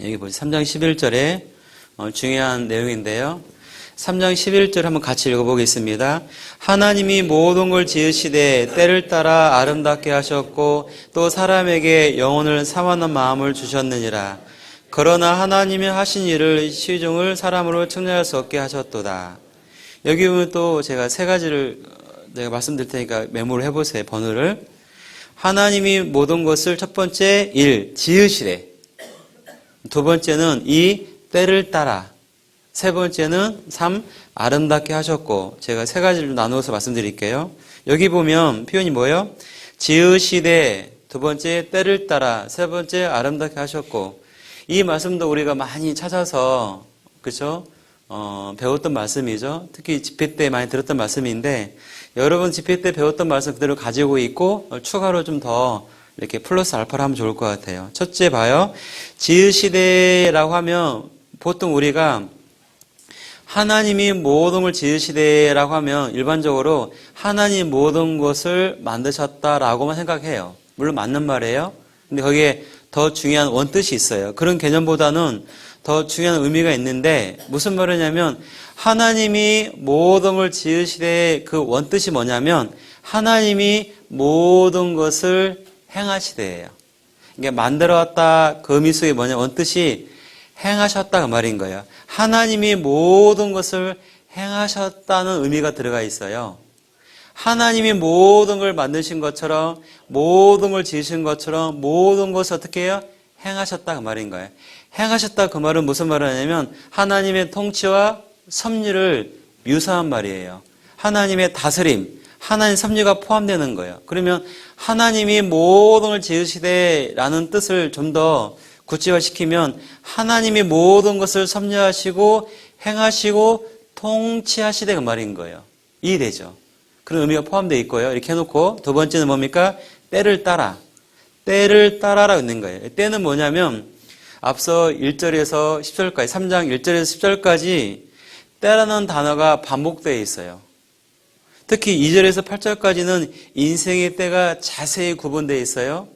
여기 보세요. 3장 11절에 중요한 내용인데요. 3장 11절 한번 같이 읽어보겠습니다. 하나님이 모든 걸 지으시되 때를 따라 아름답게 하셨고 또 사람에게 영혼을 삼하는 마음을 주셨느니라. 그러나 하나님이 하신 일을 시중을 사람으로 측량할 수 없게 하셨도다. 여기 보면 또 제가 세 가지를 내가 말씀드릴 테니까 메모를 해보세요. 번호를. 하나님이 모든 것을 첫 번째 1. 지으시되, 두 번째는 2. 때를 따라, 세 번째는 3. 아름답게 하셨고, 제가 세 가지를 나누어서 말씀드릴게요. 여기 보면 표현이 뭐예요? 지으시되, 두 번째 때를 따라, 세 번째 아름답게 하셨고, 이 말씀도 우리가 많이 찾아서 그렇죠? 배웠던 말씀이죠. 특히 집회 때 많이 들었던 말씀인데 여러분 집회 때 배웠던 말씀 그대로 가지고 있고 추가로 좀 더 이렇게 플러스 알파를 하면 좋을 것 같아요. 첫째 봐요. 지으시되라고 하면 보통 우리가 하나님이 모든 걸 지으시되라고 하면 일반적으로 하나님 모든 것을 만드셨다라고만 생각해요. 물론 맞는 말이에요. 근데 거기에 더 중요한 원뜻이 있어요. 그런 개념보다는 더 중요한 의미가 있는데 무슨 말이냐면 하나님이 모든 걸 지으시되 그 원뜻이 뭐냐면 하나님이 모든 것을 행하시되예요. 이게 만들어왔다 그 의미 속에 뭐냐 원뜻이 행하셨다 그 말인 거예요. 하나님이 모든 것을 행하셨다는 의미가 들어가 있어요. 하나님이 모든 걸 만드신 것처럼 모든 걸 지으신 것처럼 모든 것을 어떻게 해요? 행하셨다 그 말인 거예요. 행하셨다 그 말은 무슨 말을 하냐면 하나님의 통치와 섭리를 묘사한 말이에요. 하나님의 다스림, 하나님의 섭리가 포함되는 거예요. 그러면 하나님이 모든 걸 지으시되라는 뜻을 좀 더 구체화시키면 하나님이 모든 것을 섭리하시고 행하시고 통치하시되 그 말인 거예요. 이해되죠? 그런 의미가 포함되어 있고요. 이렇게 해놓고 두 번째는 뭡니까? 때를 따라. 때를 따라라고 있는 거예요. 때는 뭐냐면 앞서 1절에서 10절까지 3장 1절에서 10절까지 때라는 단어가 반복되어 있어요. 특히 2절에서 8절까지는 인생의 때가 자세히 구분되어 있어요.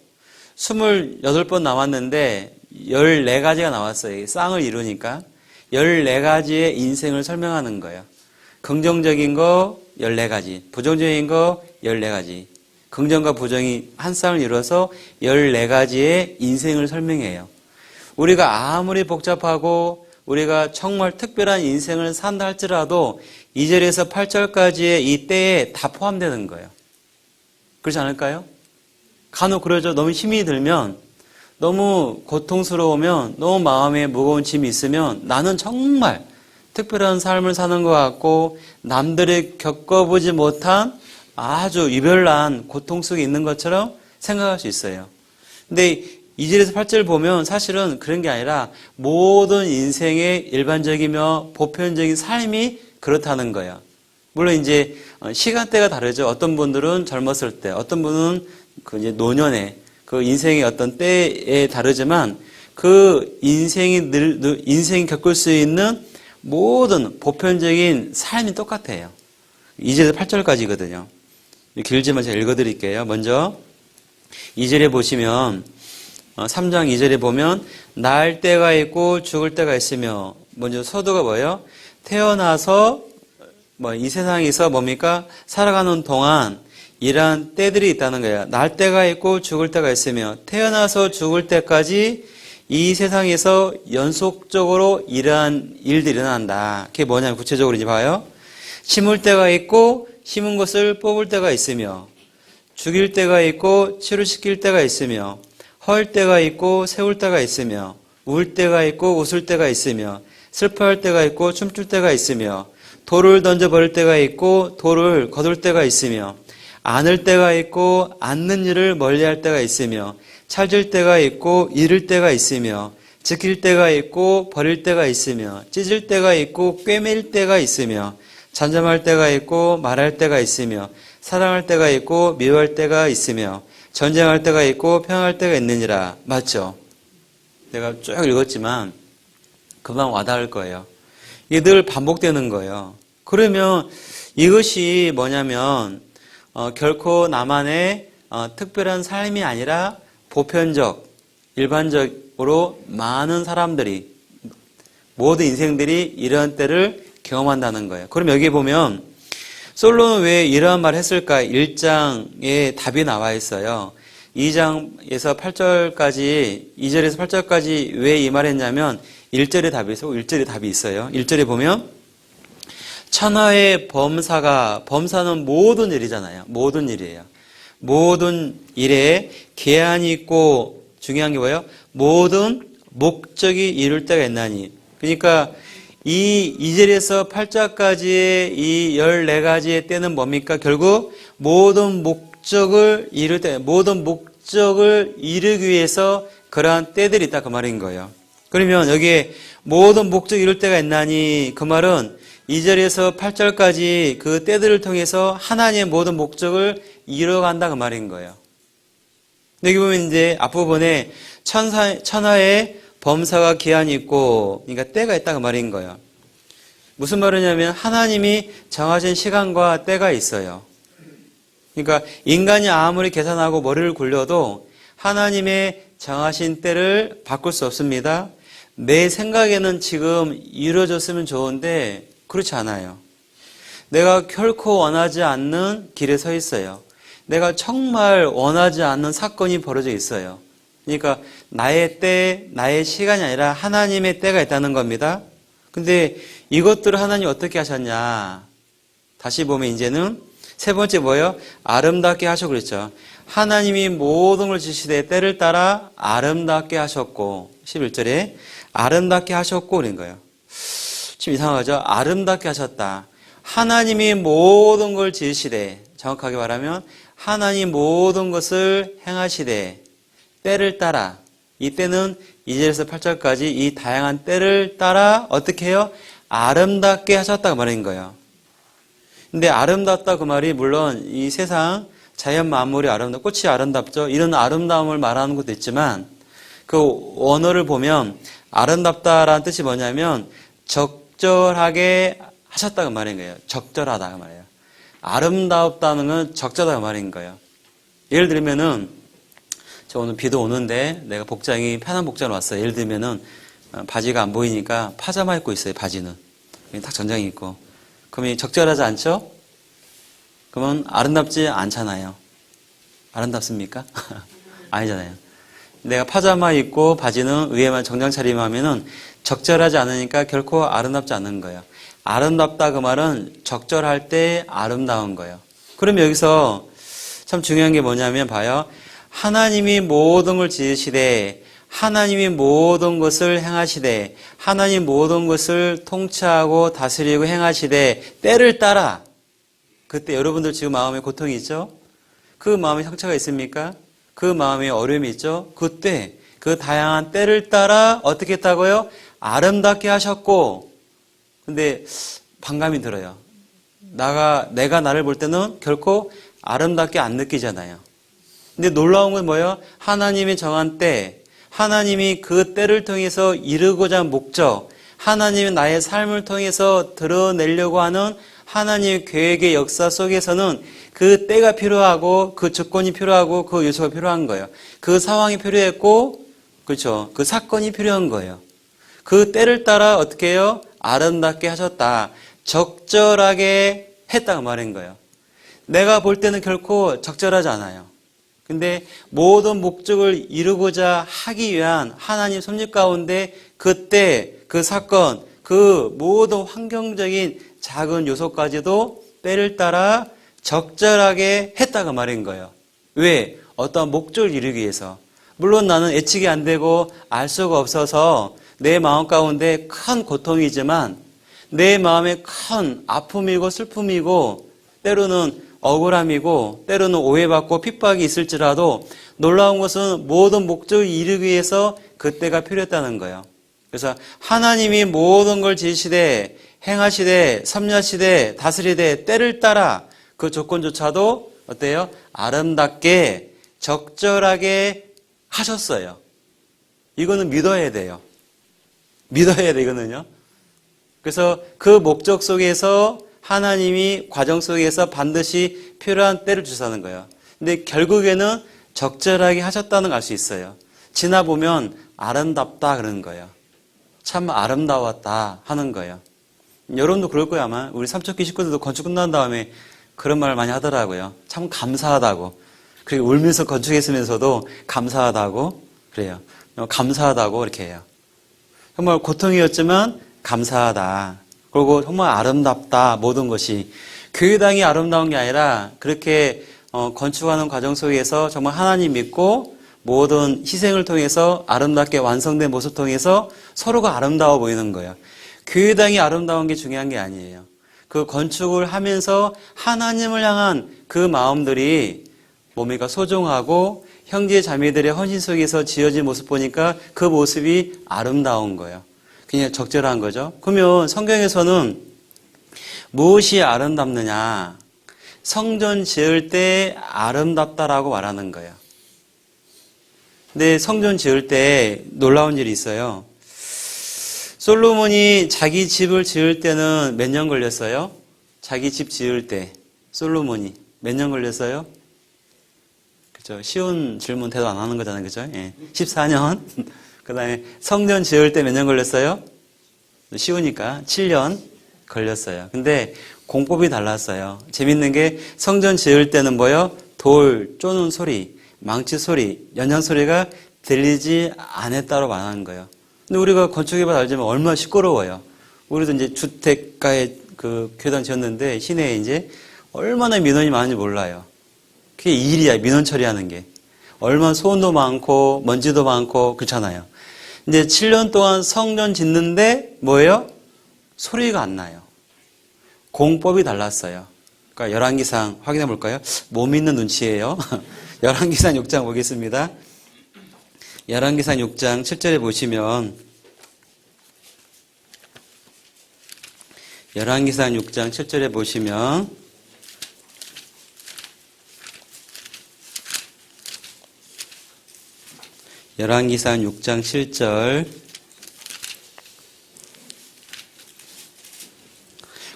28번 나왔는데 14가지가 나왔어요. 쌍을 이루니까 14가지의 인생을 설명하는 거예요. 긍정적인 거 14가지, 부정적인 거 14가지. 긍정과 부정이 한 쌍을 이루어서 14가지의 인생을 설명해요. 우리가 아무리 복잡하고 우리가 정말 특별한 인생을 산다 할지라도 2절에서 8절까지의 이 때에 다 포함되는 거예요. 그렇지 않을까요? 간혹 그러죠. 너무 힘이 들면, 너무 고통스러우면, 너무 마음에 무거운 짐이 있으면 나는 정말 특별한 삶을 사는 것 같고 남들이 겪어보지 못한 아주 유별난 고통 속에 있는 것처럼 생각할 수 있어요. 근데 2절에서 8절 보면 사실은 그런 게 아니라 모든 인생의 일반적이며 보편적인 삶이 그렇다는 거예요. 물론 이제 시간대가 다르죠. 어떤 분들은 젊었을 때, 어떤 분은 그 이제 노년에 그 인생의 어떤 때에 다르지만 그 인생이 겪을 수 있는 모든 보편적인 삶이 똑같아요. 2절에서 8절까지거든요. 길지만 제가 읽어드릴게요. 먼저 2절에 보시면 3장 2절에 보면 날 때가 있고 죽을 때가 있으며 먼저 서두가 뭐예요? 태어나서 이 세상에서 뭡니까? 살아가는 동안 이러한 때들이 있다는 거예요. 날 때가 있고 죽을 때가 있으며 태어나서 죽을 때까지 이 세상에서 연속적으로 이러한 일들이 일어난다. 그게 뭐냐면 구체적으로 이제 봐요. 심을 때가 있고 심은 것을 뽑을 때가 있으며 죽일 때가 있고 치료시킬 때가 있으며 헐 때가 있고 세울 때가 있으며 울 때가 있고 웃을 때가 있으며 슬퍼할 때가 있고 춤출 때가 있으며 돌을 던져버릴 때가 있고 돌을 거둘 때가 있으며 안을 때가 있고 앉는 일을 멀리할 때가 있으며 찾을 때가 있고 잃을 때가 있으며 지킬 때가 있고 버릴 때가 있으며 찢을 때가 있고 꿰맬 때가 있으며 잠잠할 때가 있고 말할 때가 있으며 사랑할 때가 있고 미워할 때가 있으며 전쟁할 때가 있고 평화할 때가 있느니라. 맞죠? 내가 쭉 읽었지만 금방 와닿을 거예요. 이게 늘 반복되는 거예요. 그러면 이것이 뭐냐면 결코 나만의 특별한 삶이 아니라 보편적, 일반적으로 많은 사람들이 모든 인생들이 이런 때를 경험한다는 거예요. 그럼 여기에 보면 솔로몬은 왜 이러한 말을 했을까? 1장에 답이 나와 있어요. 2장에서 8절까지, 2절에서 8절까지 왜 이 말을 했냐면 1절에 답이 있고 1절에 답이 있어요. 1절에 보면 천하의 범사는 모든 일이잖아요. 모든 일이에요. 모든 일에 계한이 있고 중요한 게 뭐예요? 모든 목적이 이룰 때가 있나니. 그러니까 이 2절에서 8절까지의 이 14가지의 때는 뭡니까? 결국 모든 목적을 이룰 때, 모든 목적을 이루기 위해서 그러한 때들이 있다 그 말인 거예요. 그러면 여기에 모든 목적이 이룰 때가 있나니 그 말은 2절에서 8절까지 그 때들을 통해서 하나님의 모든 목적을 이뤄간다 그 말인 거예요. 여기 보면 이제 앞부분에 천하의 범사가 기한이 있고, 그러니까 때가 있다 그 말인 거예요. 무슨 말이냐면 하나님이 정하신 시간과 때가 있어요. 그러니까 인간이 아무리 계산하고 머리를 굴려도 하나님의 정하신 때를 바꿀 수 없습니다. 내 생각에는 지금 이루어졌으면 좋은데 그렇지 않아요. 내가 결코 원하지 않는 길에 서 있어요. 내가 정말 원하지 않는 사건이 벌어져 있어요. 그러니까 나의 때, 나의 시간이 아니라 하나님의 때가 있다는 겁니다. 근데 이것들을 하나님 어떻게 하셨냐? 다시 보면 이제는 세 번째 뭐예요? 아름답게 하셨고 그랬죠. 하나님이 모든 걸 지시되 때를 따라 아름답게 하셨고 11절에 아름답게 하셨고 그런 거예요. 좀 이상하죠? 아름답게 하셨다. 하나님이 모든 걸 지으시되, 정확하게 말하면 하나님 모든 것을 행하시되 때를 따라, 이 때는 2절에서 8절까지 이 다양한 때를 따라 어떻게 해요? 아름답게 하셨다고 말인 거예요. 근데 아름답다 그 말이 물론 이 세상 자연 만물이 아름답고 꽃이 아름답죠. 이런 아름다움을 말하는 것도 있지만 그 원어를 보면 아름답다라는 뜻이 뭐냐면 적절하게 하셨다고 말인 거예요. 적절하다 그 말이에요. 아름답다는 건 적절하다 그 말인 거예요. 예를 들면은 저 오늘 비도 오는데 내가 복장이 편한 복장을 왔어요. 예를 들면은 바지가 안 보이니까 파자마 입고 있어요. 바지는 딱 정장이 있고 그러면 적절하지 않죠? 그러면 아름답지 않잖아요. 아름답습니까? 아니잖아요. 내가 파자마 입고 바지는 위에만 정장 차림하면은 적절하지 않으니까 결코 아름답지 않은 거예요. 아름답다 그 말은 적절할 때 아름다운 거예요. 그럼 여기서 참 중요한 게 뭐냐면 봐요. 하나님이 모든 걸 지으시되 하나님이 모든 것을 행하시되 하나님 모든 것을 통치하고 다스리고 행하시되 때를 따라 그때 여러분들 지금 마음에 고통이 있죠? 그 마음에 상처가 있습니까? 그 마음에 어려움이 있죠? 그때 그 다양한 때를 따라 어떻게 했다고요? 아름답게 하셨고 근데 반감이 들어요. 내가 나를 볼 때는 결코 아름답게 안 느끼잖아요. 근데 놀라운 건 뭐예요? 하나님이 정한 때 하나님이 그 때를 통해서 이루고자 하는 목적, 하나님이 나의 삶을 통해서 드러내려고 하는 하나님의 계획의 역사 속에서는 그 때가 필요하고 그 조건이 필요하고 그 요소가 필요한 거예요. 그 상황이 필요했고 그렇죠. 그 사건이 필요한 거예요. 그 때를 따라 어떻게 해요? 아름답게 하셨다. 적절하게 했다고 말한 거예요. 내가 볼 때는 결코 적절하지 않아요. 근데 모든 목적을 이루고자 하기 위한 하나님 섭리 가운데 그때 그 사건 그 모든 환경적인 작은 요소까지도 때를 따라 적절하게 했다고 말인 거예요. 왜? 어떤 목적을 이루기 위해서. 물론 나는 예측이 안 되고 알 수가 없어서 내 마음 가운데 큰 고통이지만 내 마음에 큰 아픔이고 슬픔이고 때로는 억울함이고 때로는 오해받고 핍박이 있을지라도 놀라운 것은 모든 목적을 이루기 위해서 그때가 필요했다는 거예요. 그래서 하나님이 모든 걸 지으시되 행하시되 섭리하시되 다스리되 때를 따라 그 조건조차도 어때요? 아름답게 적절하게 하셨어요. 이거는 믿어야 돼요. 믿어야 돼 이거는요. 그래서 그 목적 속에서 하나님이 과정 속에서 반드시 필요한 때를 주사는 거예요. 근데 결국에는 적절하게 하셨다는 걸 알 수 있어요. 지나보면 아름답다 그러는 거예요. 참 아름다웠다 하는 거예요. 여러분도 그럴 거야 아마. 우리 삼척기 식구들도 건축 끝난 다음에 그런 말 많이 하더라고요. 참 감사하다고. 그리고 울면서 건축했으면서도 감사하다고 그래요. 감사하다고 이렇게 해요. 정말 고통이었지만 감사하다. 그리고 정말 아름답다. 모든 것이. 교회당이 아름다운 게 아니라 그렇게 건축하는 과정 속에서 정말 하나님 믿고 모든 희생을 통해서 아름답게 완성된 모습 통해서 서로가 아름다워 보이는 거예요. 교회당이 아름다운 게 중요한 게 아니에요. 그 건축을 하면서 하나님을 향한 그 마음들이 뭡니까? 소중하고 형제 자매들의 헌신 속에서 지어진 모습 보니까 그 모습이 아름다운 거예요. 그냥 적절한 거죠. 그러면 성경에서는 무엇이 아름답느냐? 성전 지을 때 아름답다라고 말하는 거예요. 근데 성전 지을 때 놀라운 일이 있어요. 솔로몬이 자기 집을 지을 때는 몇 년 걸렸어요? 자기 집 지을 때 솔로몬이 몇 년 걸렸어요? 그죠? 쉬운 질문 대답 안 하는 거잖아요. 그죠? 예. 14년. 그 다음에 성전 지을 때 몇 년 걸렸어요? 쉬우니까 7년 걸렸어요. 근데 공법이 달랐어요. 재밌는 게 성전 지을 때는 뭐요? 돌 쪼는 소리, 망치 소리, 연장 소리가 들리지 않았다고 말하는 거예요. 근데 우리가 건축해봐서 알지만 얼마나 시끄러워요. 우리도 이제 주택가에 그 교회당 지었는데 시내에 이제 얼마나 민원이 많은지 몰라요. 그게 일이야, 민원 처리하는 게. 얼마나 소음도 많고 먼지도 많고 그렇잖아요. 이제 7년 동안 성전 짓는데 뭐예요? 소리가 안 나요. 공법이 달랐어요. 그러니까 열왕기상 확인해 볼까요? 못 믿는 눈치예요. 열왕기상 6장 보겠습니다. 열왕기상 6장 7절에 보시면 열왕기상 6장 7절에 보시면 열왕기상 6장 7절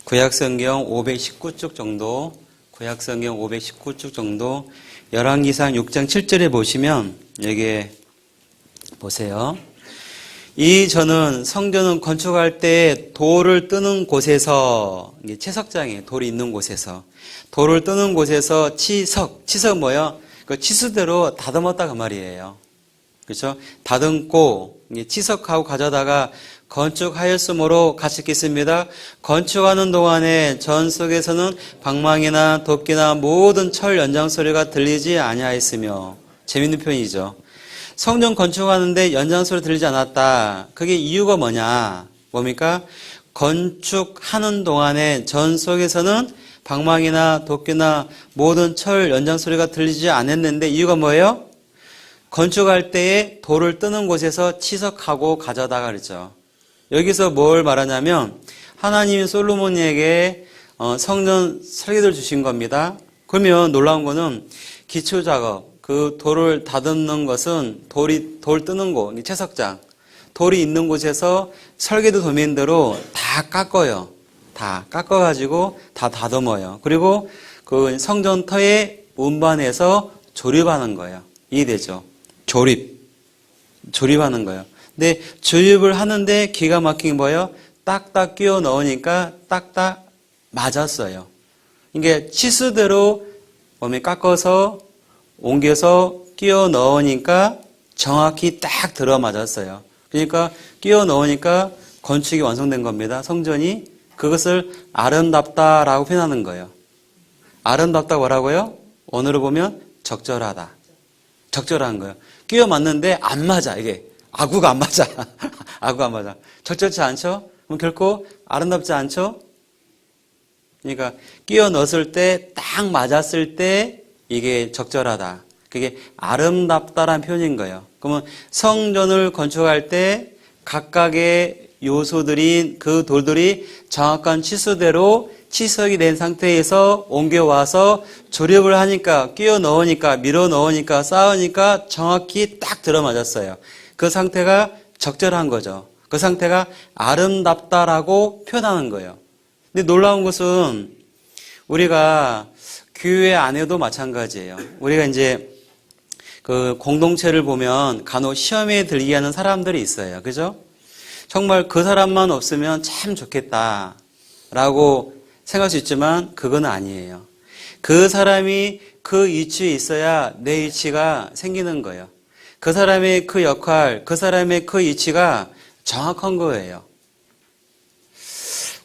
구약성경 519쪽 정도 구약성경 519쪽 정도 열왕기상 6장 7절에 보시면 여기에 보세요. 이 저는 성전은 건축할 때 돌을 뜨는 곳에서 채석장에 돌이 있는 곳에서 돌을 뜨는 곳에서 치석 뭐예요? 그 치수대로 다듬었다 그 말이에요. 그렇죠? 다듬고 치석하고 가져다가 건축하였으므로 같이 읽겠습니다. 건축하는 동안에 전 속에서는 방망이나 도끼나 모든 철 연장 소리가 들리지 아니하였으며 재밌는 표현이죠. 성전 건축하는데 연장 소리 들리지 않았다. 그게 이유가 뭐냐? 뭡니까? 건축하는 동안에 전 속에서는 방망이나 도끼나 모든 철 연장 소리가 들리지 않았는데 이유가 뭐예요? 건축할 때에 돌을 뜨는 곳에서 치석하고 가져다가 그랬죠. 여기서 뭘 말하냐면 하나님이 솔로몬에게 성전 설계도를 주신 겁니다. 그러면 놀라운 거는 기초작업, 그 돌을 다듬는 것은 돌 뜨는 곳, 채석장, 돌이 있는 곳에서 설계도 도면대로 다 깎아요. 다 깎아가지고 다 다듬어요. 그리고 그 성전터에 운반해서 조립하는 거예요. 이해되죠? 조립하는 거예요. 근데 조립을 하는데 기가 막힌 게 뭐예요? 딱딱 끼워 넣으니까 딱딱 맞았어요. 이게 치수대로 몸에 깎아서 옮겨서 끼워 넣으니까 정확히 딱 들어맞았어요. 그러니까 끼워 넣으니까 건축이 완성된 겁니다. 성전이 그것을 아름답다라고 표현하는 거예요. 아름답다 뭐라고요? 언어로 보면 적절하다. 적절한 거예요. 끼워 맞는데 안 맞아 이게. 아구가 안 맞아. 아구가 안 맞아. 적절치 않죠? 그럼 결코 아름답지 않죠? 그러니까 끼워 넣었을 때 딱 맞았을 때 이게 적절하다. 그게 아름답다라는 표현인 거예요. 그러면 성전을 건축할 때 각각의 요소들인 그 돌들이 정확한 치수대로 치석이 된 상태에서 옮겨와서 조립을 하니까 끼워 넣으니까 밀어 넣으니까 쌓으니까 정확히 딱 들어맞았어요. 그 상태가 적절한 거죠. 그 상태가 아름답다라고 표현하는 거예요. 근데 놀라운 것은 우리가 교회 안에도 마찬가지예요. 우리가 이제 그 공동체를 보면 간혹 시험에 들게 하는 사람들이 있어요. 그죠? 정말 그 사람만 없으면 참 좋겠다. 라고 생각할 수 있지만 그건 아니에요. 그 사람이 그 위치에 있어야 내 위치가 생기는 거예요. 그 사람의 그 역할, 그 사람의 그 위치가 정확한 거예요.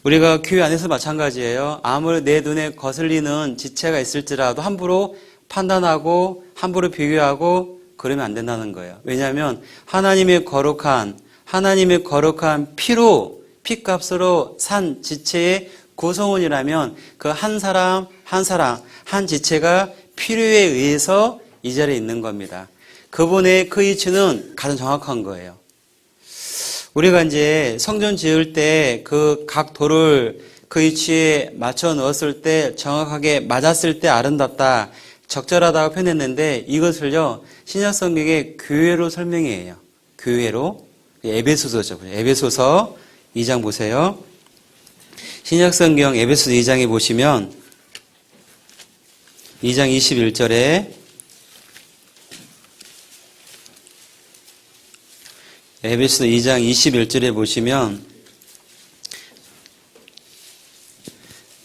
우리가 교회 안에서 마찬가지예요. 아무리 내 눈에 거슬리는 지체가 있을지라도 함부로 판단하고 함부로 비교하고 그러면 안 된다는 거예요. 왜냐하면 하나님의 거룩한 피로, 피값으로 산 지체의 구성원이라면 그 한 사람, 한 지체가 필요에 의해서 이 자리에 있는 겁니다. 그분의 그 위치는 가장 정확한 거예요. 우리가 이제 성전 지을 때 그 각 돌을 그 위치에 맞춰 넣었을 때 정확하게 맞았을 때 아름답다, 적절하다고 표현했는데 이것을요, 신약 성경의 교회로 설명해요. 교회로. 에베소서죠. 에베소서 2장 보세요. 신약 성경 에베소서 2장에 보시면 2장 21절에 에베소서 2장 21절에 보시면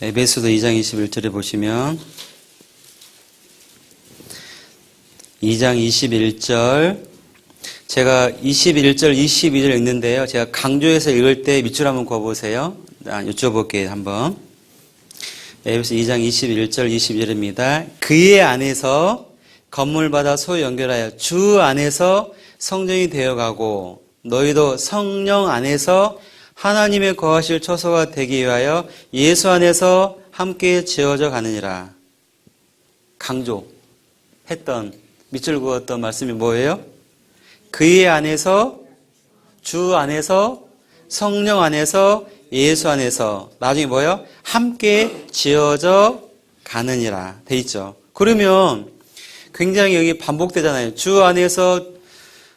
에베소서 2장 21절에 보시면 2장 21절 제가 21절, 22절 읽는데요. 제가 강조해서 읽을 때 밑줄 한번 그어보세요. 여쭤볼게요. 한번. 에베소서 2장 21절, 22절입니다. 그의 안에서 건물 받아 소유 연결하여 주 안에서 성전이 되어가고 너희도 성령 안에서 하나님의 거하실 처소가 되기 위하여 예수 안에서 함께 지어져 가느니라. 강조했던 밑줄 그었던 말씀이 뭐예요? 그의 안에서 주 안에서 성령 안에서 예수 안에서 나중에 뭐예요? 함께 지어져 가느니라 돼 있죠. 그러면 굉장히 여기 반복되잖아요. 주 안에서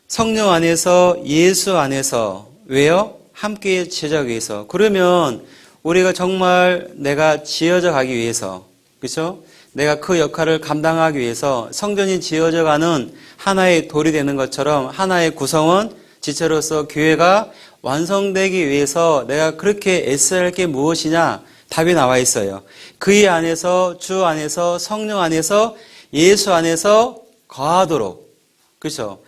성령 안에서 예수 안에서 왜요? 함께 지어져 가기 위해서. 그러면 우리가 정말 내가 지어져 가기 위해서 그렇죠? 내가 그 역할을 감당하기 위해서 성전이 지어져 가는 하나의 돌이 되는 것처럼 하나의 구성원, 지체로서 교회가 완성되기 위해서 내가 그렇게 애써야 할 게 무엇이냐? 답이 나와 있어요. 그의 안에서, 주 안에서, 성령 안에서, 예수 안에서 거하도록. 그렇죠?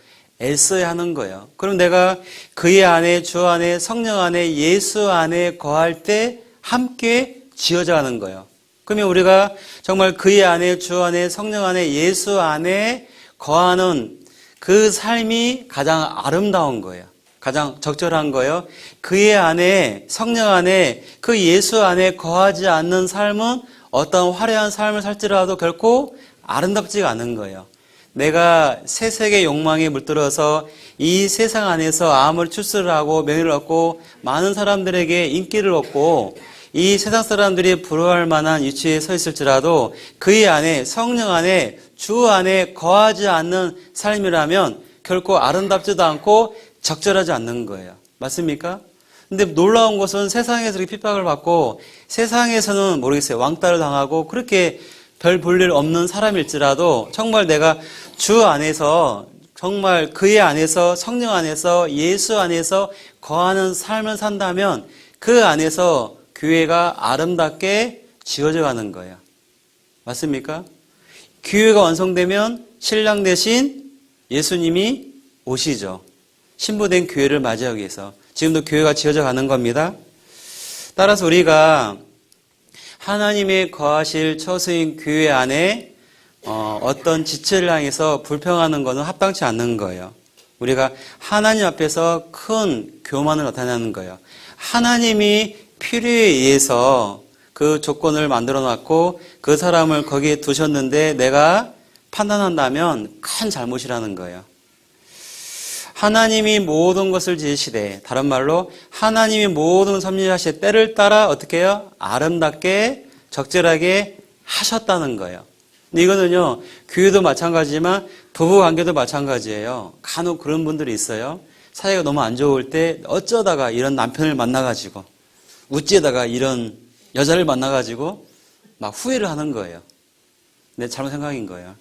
애써야 하는 거예요. 그럼 내가 그의 안에, 주 안에, 성령 안에, 예수 안에 거할 때 함께 지어져 가는 거예요. 그러면 우리가 정말 그의 안에, 주 안에, 성령 안에, 예수 안에 거하는 그 삶이 가장 아름다운 거예요. 가장 적절한 거예요. 그의 안에, 성령 안에, 그 예수 안에 거하지 않는 삶은 어떤 화려한 삶을 살지라도 결코 아름답지가 않은 거예요. 내가 세상의 욕망에 물들어서 이 세상 안에서 암을 출세를 하고 명예를 얻고 많은 사람들에게 인기를 얻고 이 세상 사람들이 부러워할 만한 위치에 서 있을지라도 그의 안에, 성령 안에, 주 안에 거하지 않는 삶이라면 결코 아름답지도 않고 적절하지 않는 거예요. 맞습니까? 근데 놀라운 것은 세상에서 이렇게 핍박을 받고 세상에서는 모르겠어요. 왕따를 당하고 그렇게 별 볼 일 없는 사람일지라도 정말 내가 주 안에서 정말 그의 안에서 성령 안에서 예수 안에서 거하는 삶을 산다면 그 안에서 교회가 아름답게 지어져 가는 거예요. 맞습니까? 교회가 완성되면 신랑 대신 예수님이 오시죠. 신부된 교회를 맞이하기 위해서. 지금도 교회가 지어져 가는 겁니다. 따라서 우리가 하나님의 거하실 처소인 교회 안에 어떤 지체를 향해서 불평하는 것은 합당치 않는 거예요. 우리가 하나님 앞에서 큰 교만을 나타내는 거예요. 하나님이 필요에 의해서 그 조건을 만들어 놨고 그 사람을 거기에 두셨는데 내가 판단한다면 큰 잘못이라는 거예요. 하나님이 모든 것을 지으시되, 다른 말로 하나님이 모든 섭리하시되 때를 따라 어떻게 해요? 아름답게 적절하게 하셨다는 거예요. 근데 이거는요, 교회도 마찬가지지만 부부관계도 마찬가지예요. 간혹 그런 분들이 있어요. 사이가 너무 안 좋을 때 어쩌다가 이런 남편을 만나가지고 우찌에다가 이런 여자를 만나가지고 막 후회를 하는 거예요. 내 잘못 생각인 거예요.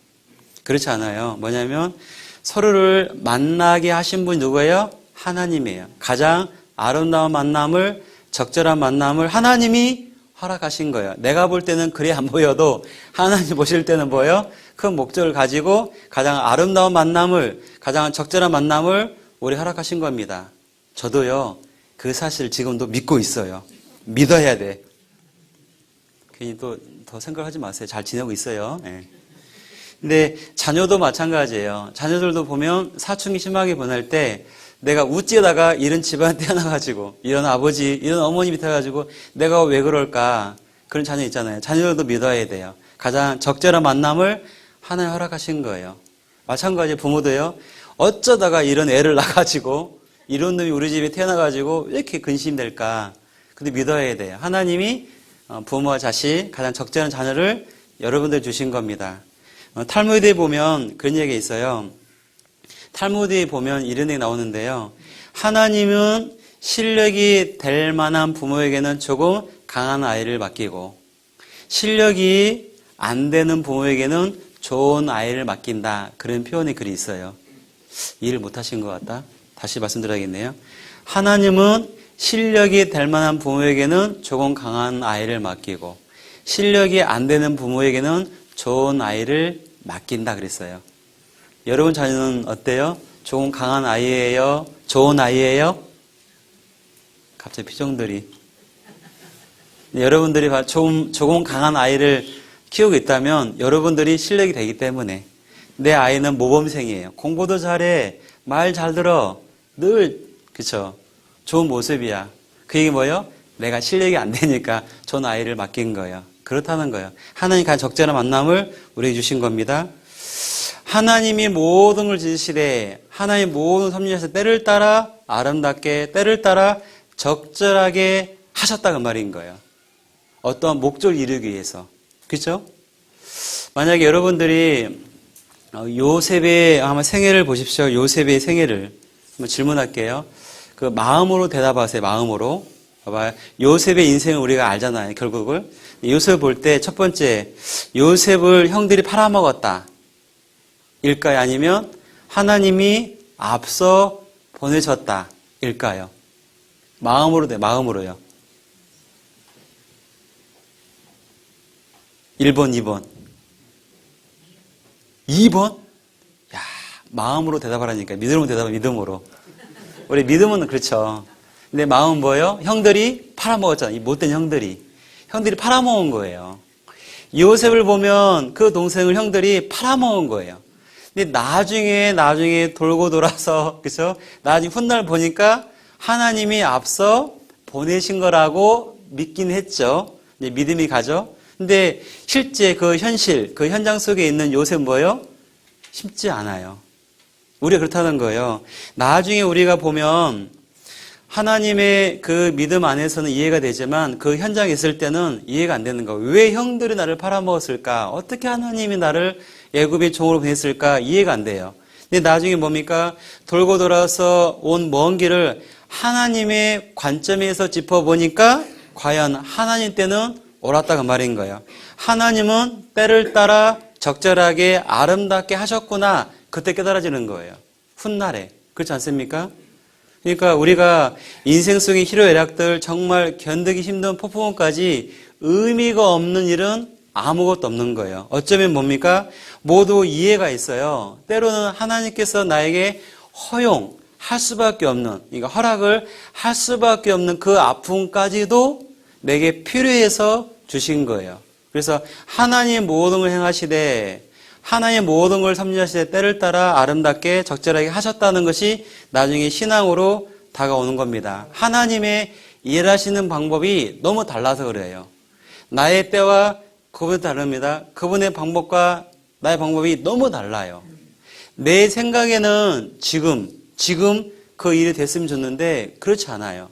그렇지 않아요. 뭐냐면 서로를 만나게 하신 분이 누구예요? 하나님이에요. 가장 아름다운 만남을, 적절한 만남을 하나님이 허락하신 거예요. 내가 볼 때는 그리 안 보여도 하나님 보실 때는 뭐예요? 큰 목적을 가지고 가장 아름다운 만남을, 가장 적절한 만남을 우리 허락하신 겁니다. 저도요, 그 사실 지금도 믿고 있어요. 믿어야 돼. 괜히 또 더 생각하지 마세요. 잘 지내고 있어요. 네. 근데 자녀도 마찬가지예요. 자녀들도 보면 사춘기 심하게 보낼 때 내가 우찌에다가 이런 집안에 태어나가지고 이런 아버지, 이런 어머니 밑에 가지고 내가 왜 그럴까? 그런 자녀 있잖아요. 자녀들도 믿어야 돼요. 가장 적절한 만남을 하나님 허락하신 거예요. 마찬가지 부모도요. 어쩌다가 이런 애를 낳아가지고 이런 놈이 우리 집에 태어나가지고 왜 이렇게 근심될까? 근데 믿어야 돼요. 하나님이 부모와 자식, 가장 적절한 자녀를 여러분들 주신 겁니다. 탈무드에 보면 그런 얘기가 있어요. 탈무드에 보면 이런 얘기 나오는데요. 하나님은 실력이 될 만한 부모에게는 조금 강한 아이를 맡기고 실력이 안 되는 부모에게는 좋은 아이를 맡긴다. 그런 표현의 글이 있어요. 이해를 못하신 것 같다. 다시 말씀드려야겠네요. 하나님은 실력이 될 만한 부모에게는 조금 강한 아이를 맡기고 실력이 안 되는 부모에게는 좋은 아이를 맡긴다 그랬어요. 여러분 자녀는 어때요? 조금 강한 아이예요? 좋은 아이예요? 갑자기 표정들이. 여러분들이 조금 강한 아이를 키우고 있다면 여러분들이 실력이 되기 때문에 내 아이는 모범생이에요. 공부도 잘해. 말 잘 들어. 늘 그쵸? 좋은 모습이야. 그 얘기 뭐예요? 내가 실력이 안 되니까 좋은 아이를 맡긴 거예요. 그렇다는 거예요. 하나님 가장 적절한 만남을 우리에게 주신 겁니다. 하나님이 모든 걸 지으시되 하나님 모든 섭리하셔서 때를 따라 아름답게 때를 따라 적절하게 하셨다 그 말인 거예요. 어떠한 목적을 이루기 위해서. 그렇죠? 만약에 여러분들이 요셉의 아마 생애를 보십시오. 요셉의 생애를 한번 질문할게요. 그 마음으로 대답하세요. 마음으로. 봐봐요. 요셉의 인생을 우리가 알잖아요. 결국을. 요셉을 볼 때 첫 번째 요셉을 형들이 팔아먹었다. 일까요? 아니면 하나님이 앞서 보내셨다. 일까요? 마음으로요. 1번, 2번. 2번? 야, 마음으로 대답하라니까. 믿음으로 대답해, 믿음으로. 우리 믿음은 그렇죠. 근데 마음은 뭐예요? 형들이 팔아먹었잖아요. 이 못된 형들이. 형들이 팔아먹은 거예요. 요셉을 보면 그 동생을 형들이 팔아먹은 거예요. 근데 나중에 돌고 돌아서, 그죠? 나중에 훗날 보니까 하나님이 앞서 보내신 거라고 믿긴 했죠. 이제 믿음이 가죠. 근데 실제 그 현실, 그 현장 속에 있는 요셉은 뭐예요? 쉽지 않아요. 우리가 그렇다는 거예요. 나중에 우리가 보면 하나님의 그 믿음 안에서는 이해가 되지만 그 현장에 있을 때는 이해가 안 되는 거예요. 왜 형들이 나를 팔아먹었을까? 어떻게 하나님이 나를 애굽의 종으로 보냈을까? 이해가 안 돼요. 근데 나중에 뭡니까? 돌고 돌아서 온 먼 길을 하나님의 관점에서 짚어보니까 과연 하나님 때는 옳았다 그 말인 거예요. 하나님은 때를 따라 적절하게 아름답게 하셨구나. 그때 깨달아지는 거예요. 훗날에. 그렇지 않습니까? 그러니까 우리가 인생 속의 희로애락들 정말 견디기 힘든 폭풍까지 의미가 없는 일은 아무것도 없는 거예요. 어쩌면 뭡니까? 모두 이해가 있어요. 때로는 하나님께서 나에게 허용할 수밖에 없는, 그러니까 허락을 할 수밖에 없는 그 아픔까지도 내게 필요해서 주신 거예요. 그래서 하나님 모든 걸 행하시되 하나님 모든 걸 섭리하시되 때를 따라 아름답게 적절하게 하셨다는 것이 나중에 신앙으로 다가오는 겁니다. 하나님의 일하시는 방법이 너무 달라서 그래요. 나의 때와 그분이 다릅니다. 그분의 방법과 나의 방법이 너무 달라요. 내 생각에는 지금 그 일이 됐으면 좋는데 그렇지 않아요.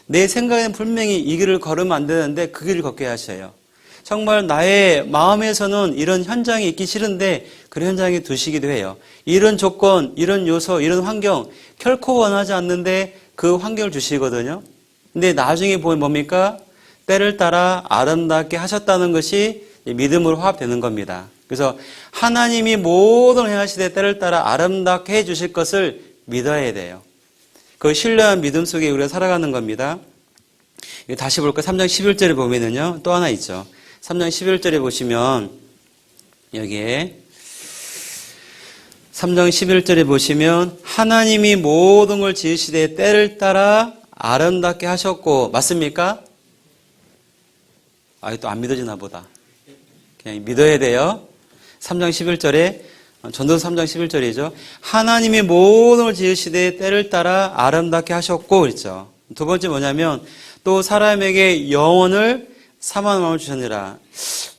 내 생각에는 분명히 이 길을 걸으면 안 되는데 그 길을 걷게 하셔요. 정말 나의 마음에서는 이런 현장이 있기 싫은데 그런 현장에 두시기도 해요. 이런 조건, 이런 요소, 이런 환경 결코 원하지 않는데 그 환경을 주시거든요. 근데 나중에 보면 뭡니까? 때를 따라 아름답게 하셨다는 것이 믿음으로 화합되는 겁니다. 그래서 하나님이 모든 행하시되 때를 따라 아름답게 해주실 것을 믿어야 돼요. 그 신뢰한 믿음 속에 우리가 살아가는 겁니다. 다시 볼까? 3장 11절에 보면은요, 또 하나 있죠. 3장 11절에 보시면, 여기에, 3장 11절에 보시면, 하나님이 모든 걸 지으시되 때를 따라 아름답게 하셨고, 맞습니까? 또 안 믿어지나 보다. 그냥 믿어야 돼요. 3장 11절에, 전도서 3장 11절이죠. 하나님이 모든 걸 지으시되 때를 따라 아름답게 하셨고, 그랬죠. 두 번째 뭐냐면, 또 사람에게 영혼을 삼하는 마음을 주셨느라.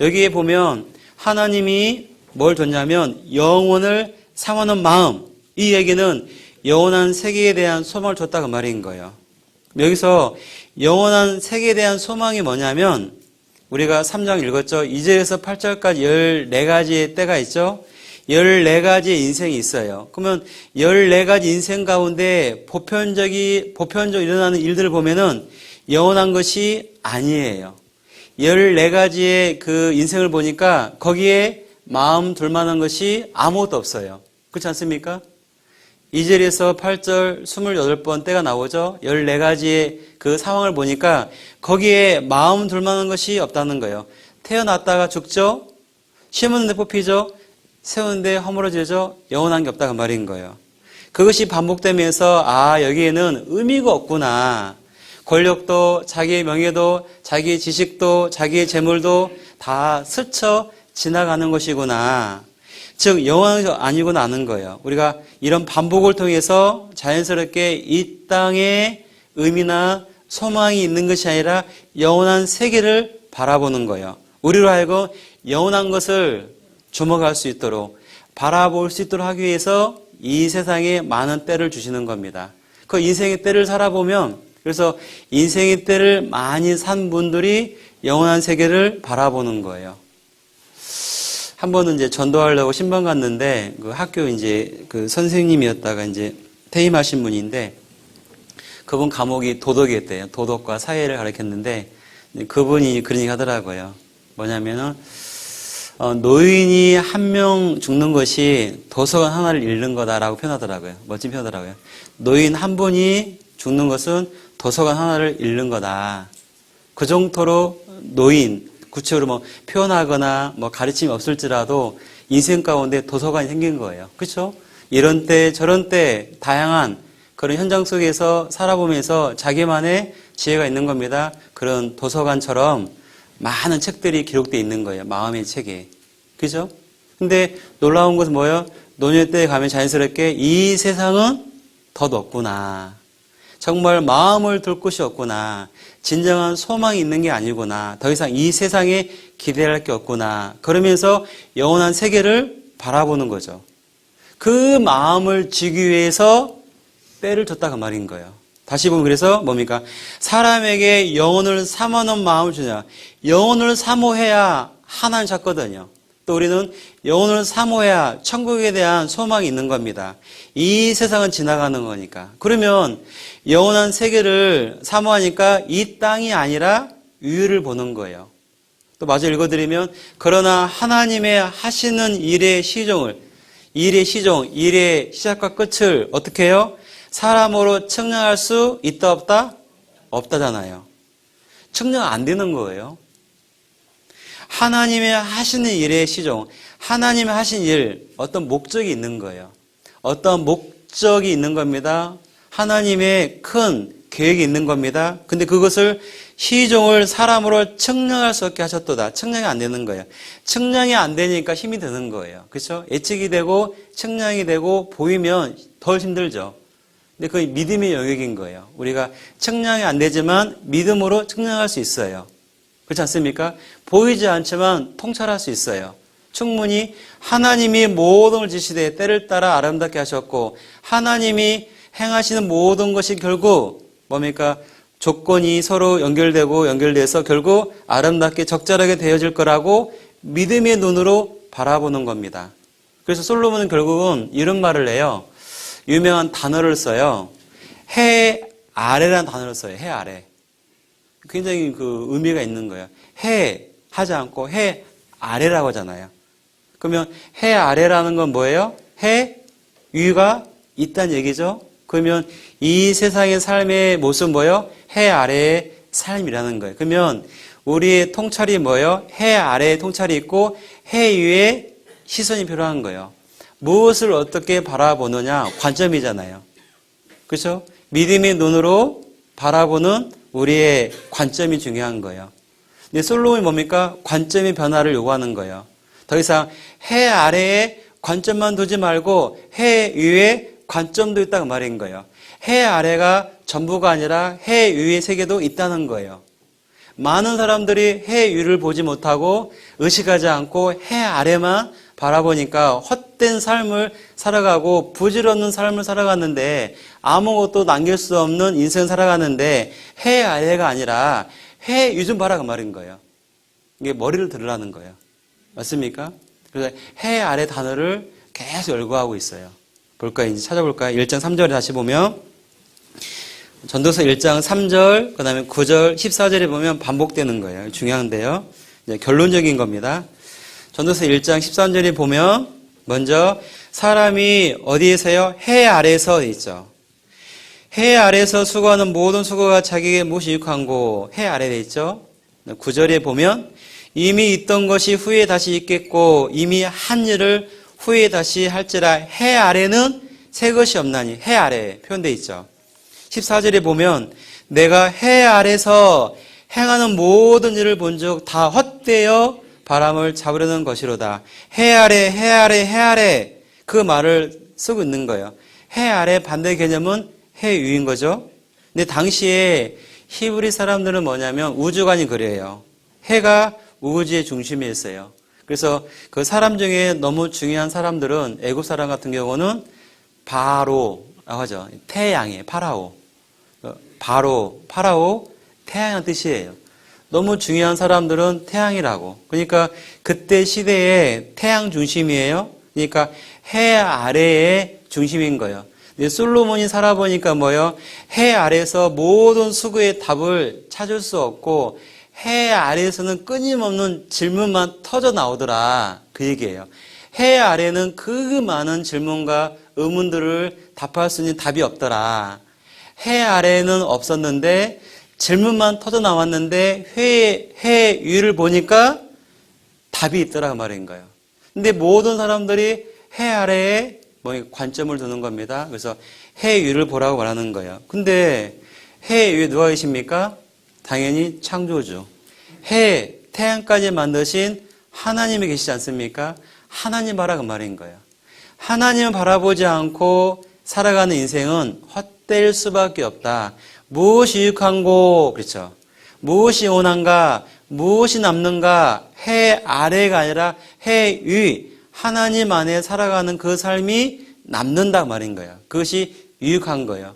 여기에 보면 하나님이 뭘 줬냐면 영혼을 삼하는 마음. 이 얘기는 영원한 세계에 대한 소망을 줬다 그 말인 거예요. 여기서 영원한 세계에 대한 소망이 뭐냐면 우리가 3장 읽었죠. 2절에서 8절까지 14가지의 때가 있죠. 14가지의 인생이 있어요. 그러면 14가지 인생 가운데 보편적으로 일어나는 일들을 보면은 영원한 것이 아니에요. 14가지의 그 인생을 보니까 거기에 마음 둘 만한 것이 아무것도 없어요. 그렇지 않습니까? 2절에서 8절 28번 때가 나오죠. 14가지의 그 상황을 보니까 거기에 마음 둘 만한 것이 없다는 거예요. 태어났다가 죽죠. 심었는데 뽑히죠. 세우는데 허물어지죠. 영원한 게 없다는 말인 거예요. 그것이 반복되면서 여기에는 의미가 없구나. 권력도 자기의 명예도 자기의 지식도 자기의 재물도 다 스쳐 지나가는 것이구나. 즉 영원한 게 아니구나 아는 거예요. 우리가 이런 반복을 통해서 자연스럽게 이 땅에 의미나 소망이 있는 것이 아니라 영원한 세계를 바라보는 거예요. 우리로 하여금 영원한 것을 주목할 수 있도록 바라볼 수 있도록 하기 위해서 이 세상에 많은 때를 주시는 겁니다. 그 인생의 때를 살아보면 그래서 인생의 때를 많이 산 분들이 영원한 세계를 바라보는 거예요. 한 번은 이제 전도하려고 신방 갔는데 그 학교 이제 그 선생님이었다가 이제 퇴임하신 분인데 그분 과목이 도덕이었대요. 도덕과 사회를 가르쳤는데 그분이 그런 얘기 하더라고요. 뭐냐면은 노인이 한 명 죽는 것이 도서관 하나를 잃는 거다라고 표현하더라고요. 멋진 표현하더라고요. 노인 한 분이 죽는 것은 도서관 하나를 잃는 거다. 그 정도로 노인, 구체적으로 표현하거나 가르침이 없을지라도 인생 가운데 도서관이 생긴 거예요. 그렇죠? 이런 때 저런 때 다양한 그런 현장 속에서 살아보면서 자기만의 지혜가 있는 겁니다. 그런 도서관처럼 많은 책들이 기록되어 있는 거예요. 마음의 책에. 그죠? 근데 놀라운 것은 뭐예요? 노년 때에 가면 자연스럽게 이 세상은 덧 없구나. 정말 마음을 둘 곳이 없구나. 진정한 소망이 있는 게 아니구나. 더 이상 이 세상에 기대할 게 없구나. 그러면서 영원한 세계를 바라보는 거죠. 그 마음을 주기 위해서 때를 줬다 그 말인 거예요. 다시 보면 그래서 뭡니까? 사람에게 영혼을 사모하는 마음을 주냐. 영혼을 사모해야 하나님 찾거든요. 또 우리는 영혼을 사모해야 천국에 대한 소망이 있는 겁니다. 이 세상은 지나가는 거니까. 그러면 영원한 세계를 사모하니까 이 땅이 아니라 위를 보는 거예요. 또 마저 읽어드리면 그러나 하나님의 하시는 일의 시종, 일의 시작과 끝을 어떻게 해요? 사람으로 측량할 수 있다 없다? 없다잖아요. 측량 안 되는 거예요. 하나님의 하시는 일의 시종, 하나님이 하신 일, 어떤 목적이 있는 거예요. 어떤 목적이 있는 겁니다. 하나님의 큰 계획이 있는 겁니다. 근데 그것을 시종을 사람으로 측량할 수 없게 하셨도다. 측량이 안 되는 거예요. 측량이 안 되니까 힘이 드는 거예요. 그렇죠? 예측이 되고 측량이 되고 보이면 더 힘들죠. 근데 그게 믿음의 영역인 거예요. 우리가 측량이 안 되지만 믿음으로 측량할 수 있어요. 그렇지 않습니까? 보이지 않지만 통찰할 수 있어요. 충분히 하나님이 모든 걸 지시되 때를 따라 아름답게 하셨고 하나님이 행하시는 모든 것이 결국 뭡니까? 조건이 서로 연결돼서 결국 아름답게 적절하게 되어질 거라고 믿음의 눈으로 바라보는 겁니다. 그래서 솔로몬은 결국은 이런 말을 해요. 유명한 단어를 써요. 해 아래라는 단어를 써요. 해 아래. 굉장히 그 의미가 있는 거예요. 해 하지 않고 해 아래라고 하잖아요. 그러면 해 아래라는 건 뭐예요? 해 위가 있다는 얘기죠. 그러면 이 세상의 삶의 모습은 뭐예요? 해 아래에 삶이라는 거예요. 그러면 우리의 통찰이 뭐예요? 해 아래에 통찰이 있고 해 위에 시선이 필요한 거예요. 무엇을 어떻게 바라보느냐 관점이잖아요. 그렇죠? 믿음의 눈으로 바라보는 우리의 관점이 중요한 거예요. 근데 솔로몬이 뭡니까? 관점의 변화를 요구하는 거예요. 더 이상 해 아래에 관점만 두지 말고 해 위에 관점도 있다고 말인 거예요. 해 아래가 전부가 아니라 해 위의 세계도 있다는 거예요. 많은 사람들이 해 위를 보지 못하고 의식하지 않고 해 아래만 바라보니까 헛된 삶을 살아가고 부질없는 삶을 살아갔는데 아무것도 남길 수 없는 인생을 살아갔는데 해 아래가 아니라 해 위 좀 봐라 그 말인 거예요. 이게 머리를 들으라는 거예요. 맞습니까? 그래서 해 아래 단어를 계속 열거하고 있어요. 볼까요? 이제 찾아볼까요? 1장 3절에 다시 보면 전도서 1장 3절, 그 다음에 9절, 14절에 보면 반복되는 거예요. 중요한데요. 이제 결론적인 겁니다. 전도서 1장 13절에 보면 먼저 사람이 어디에서요? 해 아래에서 있죠. 해 아래에서 수고하는 모든 수고가 자기에게 무엇이 유익한고 해 아래에 있죠. 9절에 보면 이미 있던 것이 후에 다시 있겠고 이미 한 일을 후에 다시 할지라 해 아래는 새 것이 없나니 해 아래에 표현되어 있죠. 14절에 보면 내가 해 아래서 행하는 모든 일을 본즉 다 헛되어 바람을 잡으려는 것이로다. 해 아래, 해 아래, 해 아래 그 말을 쓰고 있는 거예요. 해 아래 반대 개념은 해 위인 거죠. 근데 당시에 히브리 사람들은 뭐냐면 우주관이 그래요. 해가 우주의 중심이었어요. 그래서 그 사람 중에 너무 중요한 사람들은 애굽 사람 같은 경우는 바로라고 하죠. 태양의 파라오. 파라오, 태양의 뜻이에요. 너무 중요한 사람들은 태양이라고. 그러니까 그때 시대에 태양 중심이에요. 그러니까 해 아래의 중심인 거예요. 근데 솔로몬이 살아보니까 뭐예요? 해 아래에서 모든 수고의 답을 찾을 수 없고 해 아래에서는 끊임없는 질문만 터져 나오더라. 그 얘기예요. 해 아래는 그 많은 질문과 의문들을 답할 수 있는 답이 없더라. 해 아래는 없었는데 질문만 터져 나왔는데 해 위를 보니까 답이 있더라 그 말인 거예요. 근데 모든 사람들이 해 아래에 관점을 두는 겁니다. 그래서 해 위를 보라고 말하는 거예요. 근데 해 위에 누가 계십니까? 당연히 창조주. 태양까지 만드신 하나님이 계시지 않습니까? 하나님 봐라 그 말인 거예요. 하나님을 바라보지 않고 살아가는 인생은 헛될 수밖에 없다. 무엇이 유익한고? 그렇죠. 무엇이 온한가? 무엇이 남는가? 해 아래가 아니라 해 위. 하나님 안에 살아가는 그 삶이 남는다 말인 거예요. 그것이 유익한 거예요.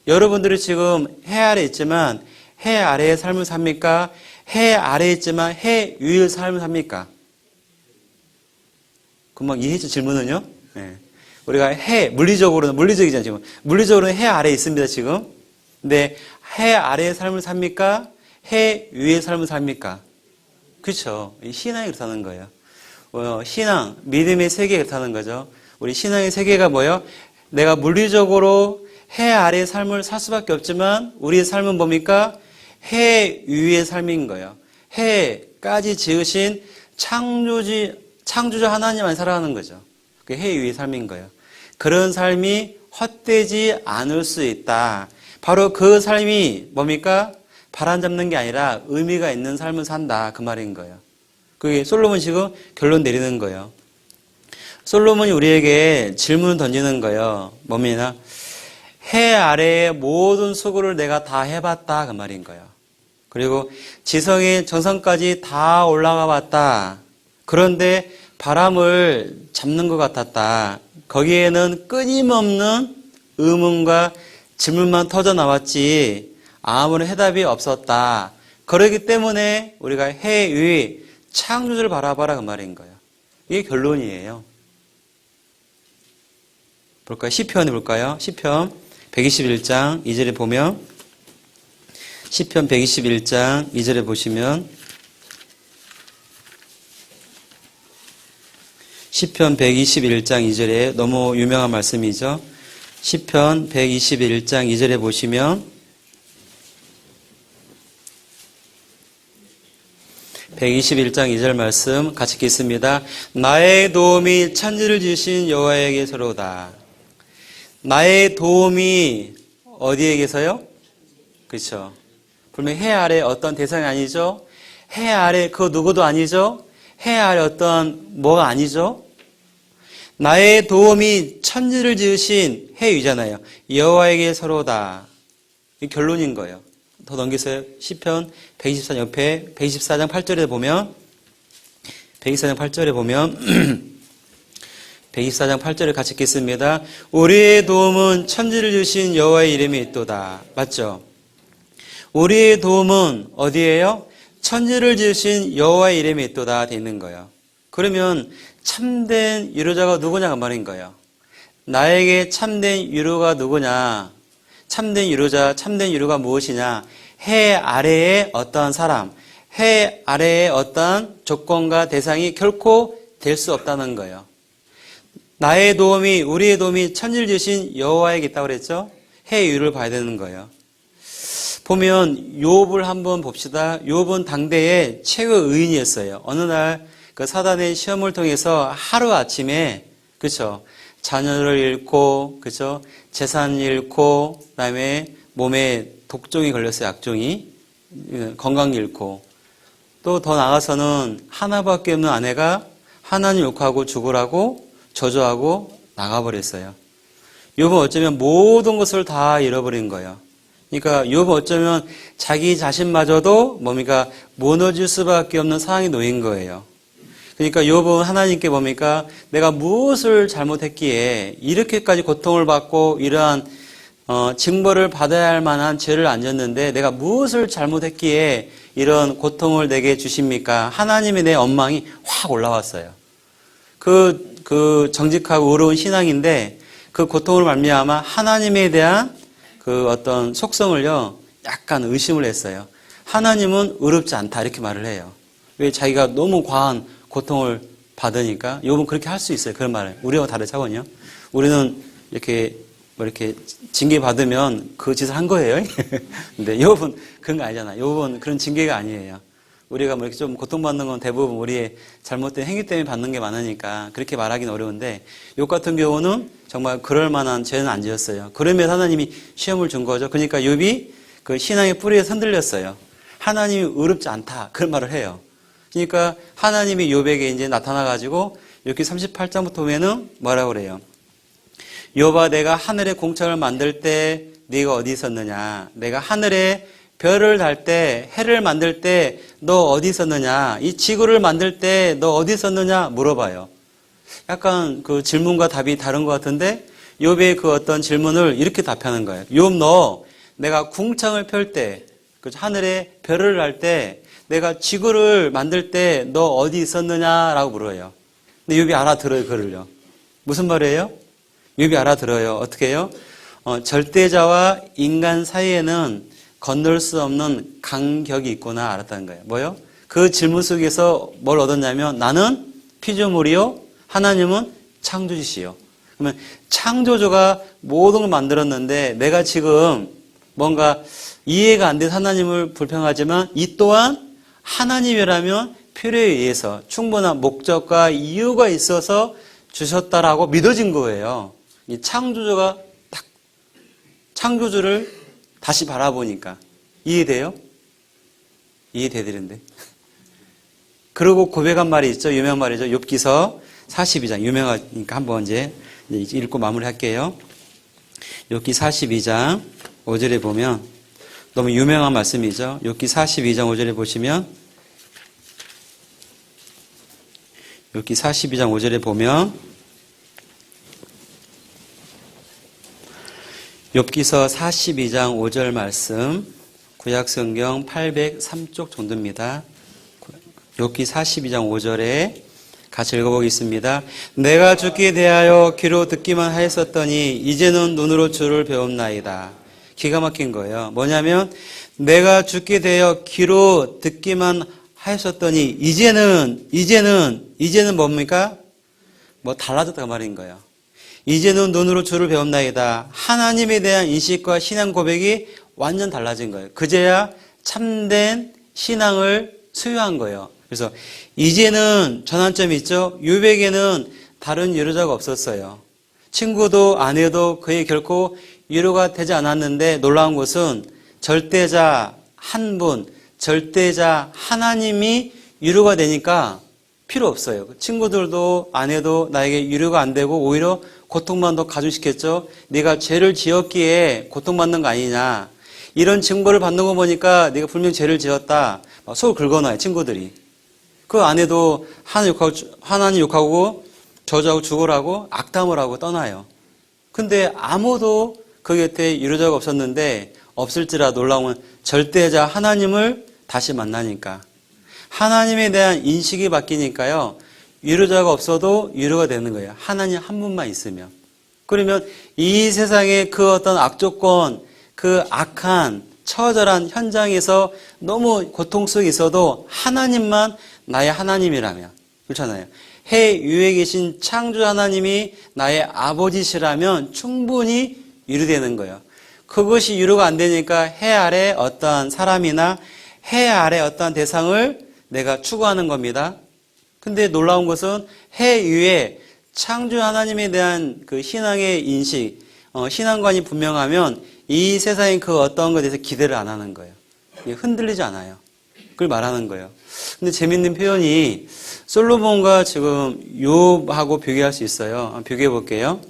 여러분들이 지금 해 아래 있지만 해 아래의 삶을 삽니까? 해 아래에 있지만 해 위의 삶을 삽니까? 금방 이해했죠? 질문은요? 네. 우리가 물리적이잖아요, 지금. 물리적으로는 해 아래에 있습니다, 지금. 근데 해 아래의 삶을 삽니까? 해 위의 삶을 삽니까? 그렇죠. 신앙이 그렇다는 거예요. 신앙, 믿음의 세계가 그렇다는 거죠. 우리 신앙의 세계가 뭐예요? 내가 물리적으로 해 아래의 삶을 살 수밖에 없지만 우리의 삶은 뭡니까? 해 위의 삶인 거예요. 해까지 지으신 창조주 하나님 안에 살아가는 거죠. 그게 해 위의 삶인 거예요. 그런 삶이 헛되지 않을 수 있다. 바로 그 삶이 뭡니까? 바람잡는 게 아니라 의미가 있는 삶을 산다. 그 말인 거예요. 그게 솔로몬이 지금 결론 내리는 거예요. 솔로몬이 우리에게 질문을 던지는 거예요. 뭡니까? 해 아래의 모든 수고를 내가 다 해봤다. 그 말인 거예요. 그리고 지성의 정상까지 다 올라가 봤다. 그런데 바람을 잡는 것 같았다. 거기에는 끊임없는 의문과 질문만 터져 나왔지 아무런 해답이 없었다. 그렇기 때문에 우리가 해 위 창조주를 바라봐라 그 말인 거예요. 이게 결론이에요. 볼까요? 시편을 볼까요? 시편 121장 2절에 보면 시편 121장 2절에 보시면 시편 121장 2절에 너무 유명한 말씀이죠. 시편 121장 2절에 보시면 121장 2절 말씀 같이 읽겠습니다. 나의 도움이 천지를 지으신 여호와에게서로다. 나의 도움이 어디에게서요? 그렇죠. 분명히 해 아래 어떤 대상이 아니죠. 해 아래 그 누구도 아니죠. 해 아래 어떤 뭐가 아니죠. 나의 도움이 천지를 지으신 해 위잖아요. 여호와에게서로다. 이 결론인 거예요. 더 넘기세요. 시편 124장 옆에 124장 8절에 보면 124장 8절에 보면 124장 8절을 같이 읽겠습니다. 우리의 도움은 천지를 주신 여호와의 이름이 있도다. 맞죠? 우리의 도움은 어디예요? 천지를 지으신 여호와의 이름이 있도다 돼 있는 거예요. 그러면 참된 위로자가 누구냐 그 말인 거예요. 나에게 참된 위로가 누구냐? 참된 위로자, 참된 위로가 무엇이냐? 해 아래에 어떠한 사람, 해 아래에 어떠한 조건과 대상이 결코 될 수 없다는 거예요. 나의 도움이, 우리의 도움이 천지를 지으신 여호와에게 있다고 그랬죠? 해의 위로를 봐야 되는 거예요. 보면 욥을 한번 봅시다. 욥은 당대의 최고 의인이었어요. 어느 날 그 사단의 시험을 통해서 하루 아침에 그렇죠? 자녀를 잃고 그렇죠? 재산 잃고 그다음에 몸에 독종이 걸렸어요. 악종이 건강 잃고 또 더 나아가서는 하나밖에 없는 아내가 하나님 욕하고 죽으라고 저주하고 나가버렸어요. 욥은 어쩌면 모든 것을 다 잃어버린 거예요. 그러니까 욥은 어쩌면 자기 자신마저도 뭡니까 무너질 수밖에 없는 상황에 놓인 거예요. 그러니까 욥은 하나님께 뭡니까 내가 무엇을 잘못했기에 이렇게까지 고통을 받고 이러한 징벌을 받아야 할 만한 죄를 안 졌는데 내가 무엇을 잘못했기에 이런 고통을 내게 주십니까? 하나님의 내 원망이 확 올라왔어요. 그 정직하고 의로운 신앙인데 그 고통을 말미암아 하나님에 대한 그 어떤 속성을요 약간 의심을 했어요. 하나님은 의롭지 않다 이렇게 말을 해요. 왜 자기가 너무 과한 고통을 받으니까 욥은 그렇게 할 수 있어요. 그런 말을 우리와 다른 차원이요. 우리는 이렇게 징계 받으면 그 짓을 한 거예요. 근데 욥은 그런 거 아니잖아요. 욥은 그런 징계가 아니에요. 우리가 이렇게 좀 고통받는 건 대부분 우리의 잘못된 행위 때문에 받는 게 많으니까 그렇게 말하기는 어려운데 욥 같은 경우는 정말 그럴 만한 죄는 안 지었어요. 그러면 하나님이 시험을 준 거죠. 그러니까 욥이 그 신앙의 뿌리에 흔들렸어요. 하나님이 의롭지 않다 그런 말을 해요. 그러니까 하나님이 욥에게 이제 나타나가지고 욥기 38장부터 보면은 뭐라고 그래요? 욥아 내가 하늘의 공창을 만들 때 네가 어디 있었느냐? 내가 하늘에 별을 달 때 해를 만들 때 너 어디 있었느냐? 이 지구를 만들 때 너 어디 있었느냐? 물어봐요. 약간 그 질문과 답이 다른 것 같은데 욥의 그 어떤 질문을 이렇게 답하는 거예요. 욥 너 내가 궁창을 펼 때 하늘에 별을 달 때 내가 지구를 만들 때 너 어디 있었느냐라고 물어요. 근데 욥이 알아들어요, 그를요. 무슨 말이에요? 욥이 알아들어요. 어떻게 해요? 절대자와 인간 사이에는 건널 수 없는 간격이 있구나 알았다는 거예요. 뭐요? 그 질문 속에서 뭘 얻었냐면 나는 피조물이요, 하나님은 창조주시요. 그러면 창조주가 모든 걸 만들었는데 내가 지금 뭔가 이해가 안 돼서 하나님을 불평하지만 이 또한 하나님이라면 필요에 의해서 충분한 목적과 이유가 있어서 주셨다라고 믿어진 거예요. 이 창조주가 딱 창조주를 다시 바라보니까 이해돼요? 이해되는데. 그리고 고백한 말이 있죠. 유명한 말이죠. 욥기서 42장 유명하니까 한번 이제 읽고 마무리할게요. 욥기 42장 5절에 보면 너무 유명한 말씀이죠. 욥기 42장 5절에 보시면 욥기 42장 5절에 보면 욥기서 42장 5절 말씀 구약성경 803쪽 정도입니다. 욥기 42장 5절에 같이 읽어보겠습니다. 내가 주께 대하여 귀로 듣기만 하였었더니 이제는 눈으로 주를 배웠나이다. 기가 막힌 거예요. 뭐냐면 내가 주께 대하여 귀로 듣기만 하였었더니 이제는 뭡니까? 뭐 달라졌다고 말인 거예요. 이제는 눈으로 주를 배웠나이다. 하나님에 대한 인식과 신앙 고백이 완전 달라진 거예요. 그제야 참된 신앙을 수요한 거예요. 그래서 이제는 전환점이 있죠. 욥에게는 다른 위로자가 없었어요. 친구도 아내도 그에 결코 위로가 되지 않았는데 놀라운 것은 절대자 한 분, 절대자 하나님이 위로가 되니까 필요 없어요. 친구들도 아내도 나에게 위로가 안 되고 오히려 고통만 더 가중시켰죠. 네가 죄를 지었기에 고통받는 거 아니냐. 이런 증거를 받는 거 보니까 네가 분명 죄를 지었다. 속 긁어놔요, 친구들이. 그 아내도 하나님 욕하고 저주하고 죽으라고 악담을 하고 떠나요. 근데 아무도 그 곁에 위로자가 없었는데 없을지라 놀라운 절대자 하나님을 다시 만나니까 하나님에 대한 인식이 바뀌니까요. 위로자가 없어도 위로가 되는 거예요. 하나님 한 분만 있으면. 그러면 이 세상의 그 어떤 악조건, 그 악한 처절한 현장에서 너무 고통 속에 있어도 하나님만 나의 하나님이라면, 그렇잖아요. 해 위에 계신 창조 하나님이 나의 아버지시라면 충분히 위로되는 거예요. 그것이 위로가 안 되니까 해 아래 어떠한 사람이나 해 아래 어떠한 대상을 내가 추구하는 겁니다. 근데 놀라운 것은 해 위에 창조 하나님에 대한 그 신앙의 인식, 신앙관이 분명하면 이 세상의 그 어떤 것에 대해서 기대를 안 하는 거예요. 흔들리지 않아요. 그걸 말하는 거예요. 근데 재밌는 표현이 솔로몬과 지금 욥하고 비교할 수 있어요. 비교해 볼게요.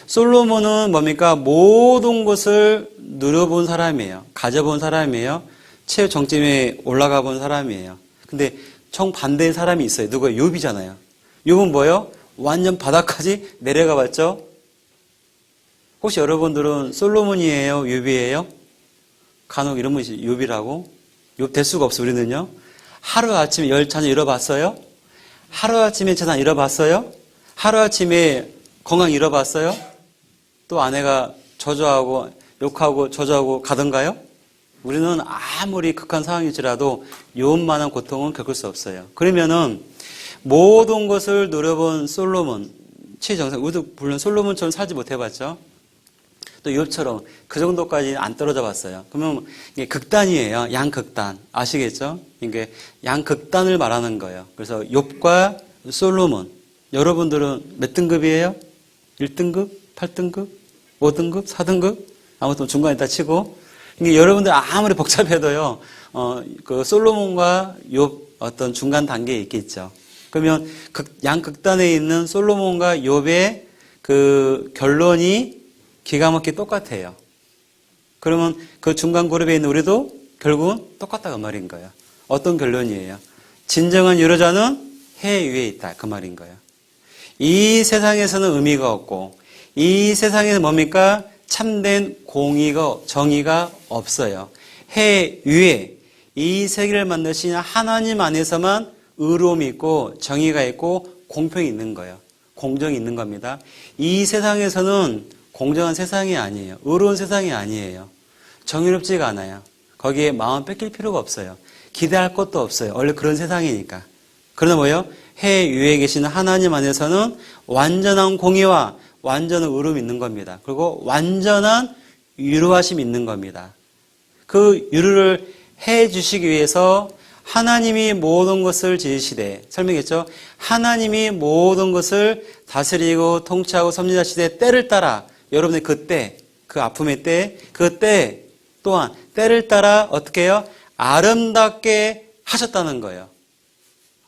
솔로몬은 뭡니까? 모든 것을 누려본 사람이에요. 가져본 사람이에요. 최후 정점에 올라가 본 사람이에요. 근데 정반대의 사람이 있어요. 누구예요? 욥이잖아요. 욥은 뭐예요? 완전 바닥까지 내려가 봤죠? 혹시 여러분들은 솔로몬이에요? 욥이에요? 간혹 이런 분이 욥이라고? 욥 될 수가 없어, 우리는요. 하루아침에 10자녀 잃어봤어요? 하루아침에 재산 잃어봤어요? 하루아침에 건강 잃어봤어요? 또 아내가 저주하고 욕하고 저주하고 가던가요? 우리는 아무리 극한 상황일지라도 욥만한 고통은 겪을 수 없어요. 그러면은 모든 것을 누려본 솔로몬, 최정상, 우리도 물론 솔로몬처럼 살지 못해봤죠. 또 욥처럼 그 정도까지 안 떨어져 봤어요. 그러면 이게 극단이에요. 양극단. 아시겠죠? 이게 양극단을 말하는 거예요. 그래서 욥과 솔로몬. 여러분들은 몇 등급이에요? 1등급? 8등급? 5등급? 4등급? 아무튼 중간에 다 치고. 이게 여러분들 아무리 복잡해도요, 그 솔로몬과 욥 어떤 중간 단계에 있겠죠. 그러면 양극단에 있는 솔로몬과 욥의 그 결론이 기가 막히게 똑같아요. 그러면 그 중간 그룹에 있는 우리도 결국은 똑같다 그 말인 거예요. 어떤 결론이에요? 진정한 위로자는 해 위에 있다 그 말인 거예요. 이 세상에서는 의미가 없고 이 세상에는 뭡니까? 참된 공의가 정의가 없어요. 해 위에 이 세계를 만드신 하나님 안에서만 의로움이 있고 정의가 있고 공평이 있는 거예요. 공정이 있는 겁니다. 이 세상에서는 공정한 세상이 아니에요. 의로운 세상이 아니에요. 정의롭지가 않아요. 거기에 마음 뺏길 필요가 없어요. 기대할 것도 없어요. 원래 그런 세상이니까. 그러나 뭐예요? 해 위에 계시는 하나님 안에서는 완전한 공의와 완전한 의로움이 있는 겁니다. 그리고 완전한 위로하심이 있는 겁니다. 그 위로를 해 주시기 위해서 하나님이 모든 것을 지으시되, 설명했죠? 하나님이 모든 것을 다스리고 통치하고 섭리하시되 때를 따라 여러분의 그 때, 그 아픔의 때, 그 때 또한 때를 따라 어떻게 해요? 아름답게 하셨다는 거예요.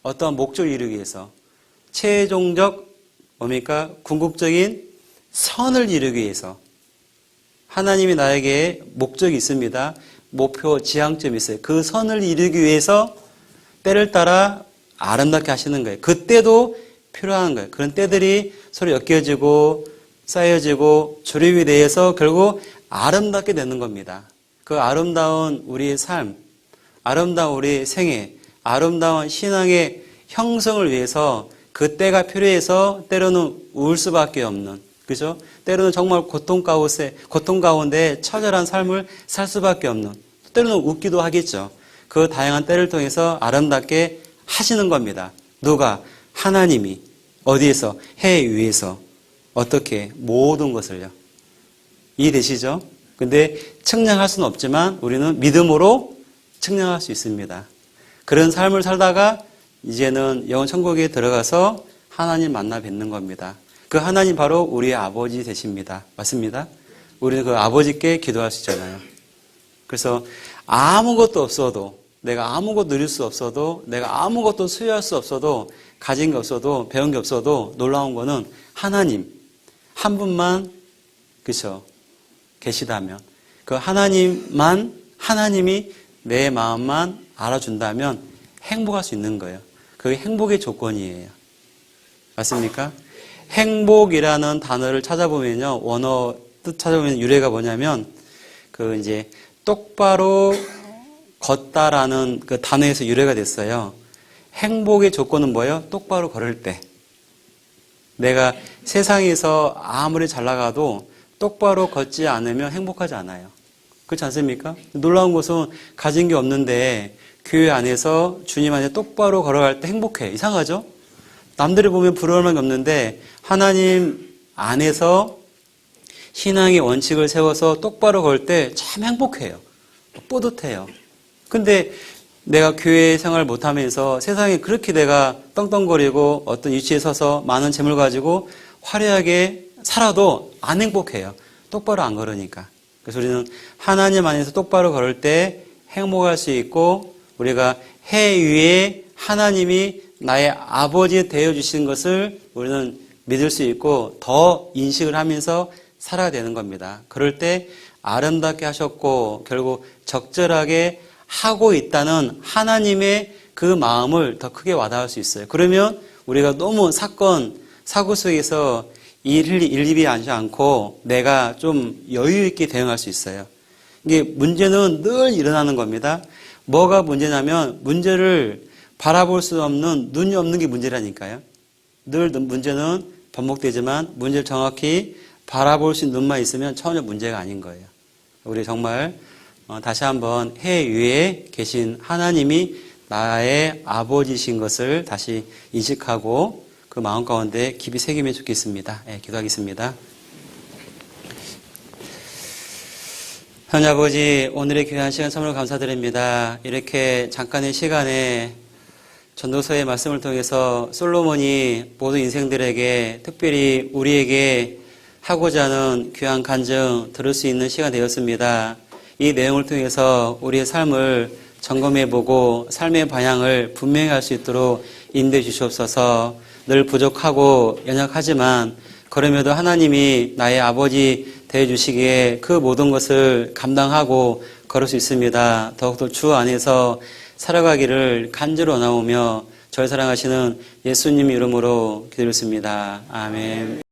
어떠한 목적을 이루기 위해서. 최종적 뭡니까? 궁극적인 선을 이루기 위해서. 하나님이 나에게 목적이 있습니다. 목표, 지향점이 있어요. 그 선을 이루기 위해서 때를 따라 아름답게 하시는 거예요. 그때도 필요한 거예요. 그런 때들이 서로 엮여지고 쌓여지고 조립이 돼서 결국 아름답게 되는 겁니다. 그 아름다운 우리의 삶, 아름다운 우리의 생애, 아름다운 신앙의 형성을 위해서 그 때가 필요해서 때로는 울 수밖에 없는, 그죠? 때로는 정말 고통 가운데 처절한 삶을 살 수밖에 없는, 때로는 웃기도 하겠죠. 그 다양한 때를 통해서 아름답게 하시는 겁니다. 누가? 하나님이. 어디에서? 해 위에서. 어떻게? 모든 것을요. 이해되시죠? 근데 측량할 수는 없지만 우리는 믿음으로 측량할 수 있습니다. 그런 삶을 살다가 이제는 영원 천국에 들어가서 하나님 만나 뵙는 겁니다. 그 하나님 바로 우리의 아버지 되십니다. 맞습니다? 우리는 그 아버지께 기도할 수 있잖아요. 그래서 아무것도 없어도, 내가 아무것도 누릴 수 없어도, 내가 아무것도 소유할 수 없어도, 가진 게 없어도, 배운 게 없어도 놀라운 거는 하나님 한 분만, 그렇죠, 계시다면, 그 하나님이 내 마음만 알아준다면 행복할 수 있는 거예요. 그게 행복의 조건이에요. 맞습니까? 행복이라는 단어를 찾아보면요, 원어 뜻 찾아보면 유래가 뭐냐면, 이제 똑바로 걷다라는 그 단어에서 유래가 됐어요. 행복의 조건은 뭐예요? 똑바로 걸을 때. 내가 세상에서 아무리 잘 나가도 똑바로 걷지 않으면 행복하지 않아요. 그렇지 않습니까? 놀라운 것은 가진 게 없는데 교회 안에서 주님 안에 똑바로 걸어갈 때 행복해. 이상하죠? 남들이 보면 부러울 만한 게 없는데 하나님 안에서 신앙의 원칙을 세워서 똑바로 걸 때 참 행복해요. 뿌듯해요. 근데 내가 교회 생활을 못하면서 세상에 그렇게 내가 떵떵거리고 어떤 위치에 서서 많은 재물 가지고 화려하게 살아도 안 행복해요. 똑바로 안 걸으니까. 그래서 우리는 하나님 안에서 똑바로 걸을 때 행복할 수 있고, 우리가 해 위에 하나님이 나의 아버지 되어주신 것을 우리는 믿을 수 있고 더 인식을 하면서 살아야 되는 겁니다. 그럴 때 아름답게 하셨고 결국 적절하게 하고 있다는 하나님의 그 마음을 더 크게 와닿을 수 있어요. 그러면 우리가 너무 사고 속에서 일일이 하지 않고 내가 좀 여유 있게 대응할 수 있어요. 이게 문제는 늘 일어나는 겁니다. 뭐가 문제냐면 문제를 바라볼 수 없는 눈이 없는 게 문제라니까요. 늘 문제는 반복되지만 문제를 정확히 바라볼 수 있는 눈만 있으면 전혀 문제가 아닌 거예요. 우리 정말 다시 한번 해 위에 계신 하나님이 나의 아버지신 것을 다시 인식하고 그 마음 가운데 깊이 새기면 좋겠습니다. 네, 기도하겠습니다. 하나님 아버지, 오늘의 귀한 시간 참으로 감사드립니다. 이렇게 잠깐의 시간에 전도서의 말씀을 통해서 솔로몬이 모든 인생들에게, 특별히 우리에게 하고자 하는 귀한 간증 들을 수 있는 시간 되었습니다. 이 내용을 통해서 우리의 삶을 점검해보고 삶의 방향을 분명히 할 수 있도록 인도해 주시옵소서. 늘 부족하고 연약하지만 그럼에도 하나님이 나의 아버지 되어주시기에 그 모든 것을 감당하고 걸을 수 있습니다. 더욱더 주 안에서 살아가기를 간절히 원하오며 저를 사랑하시는 예수님 이름으로 기도했습니다. 아멘.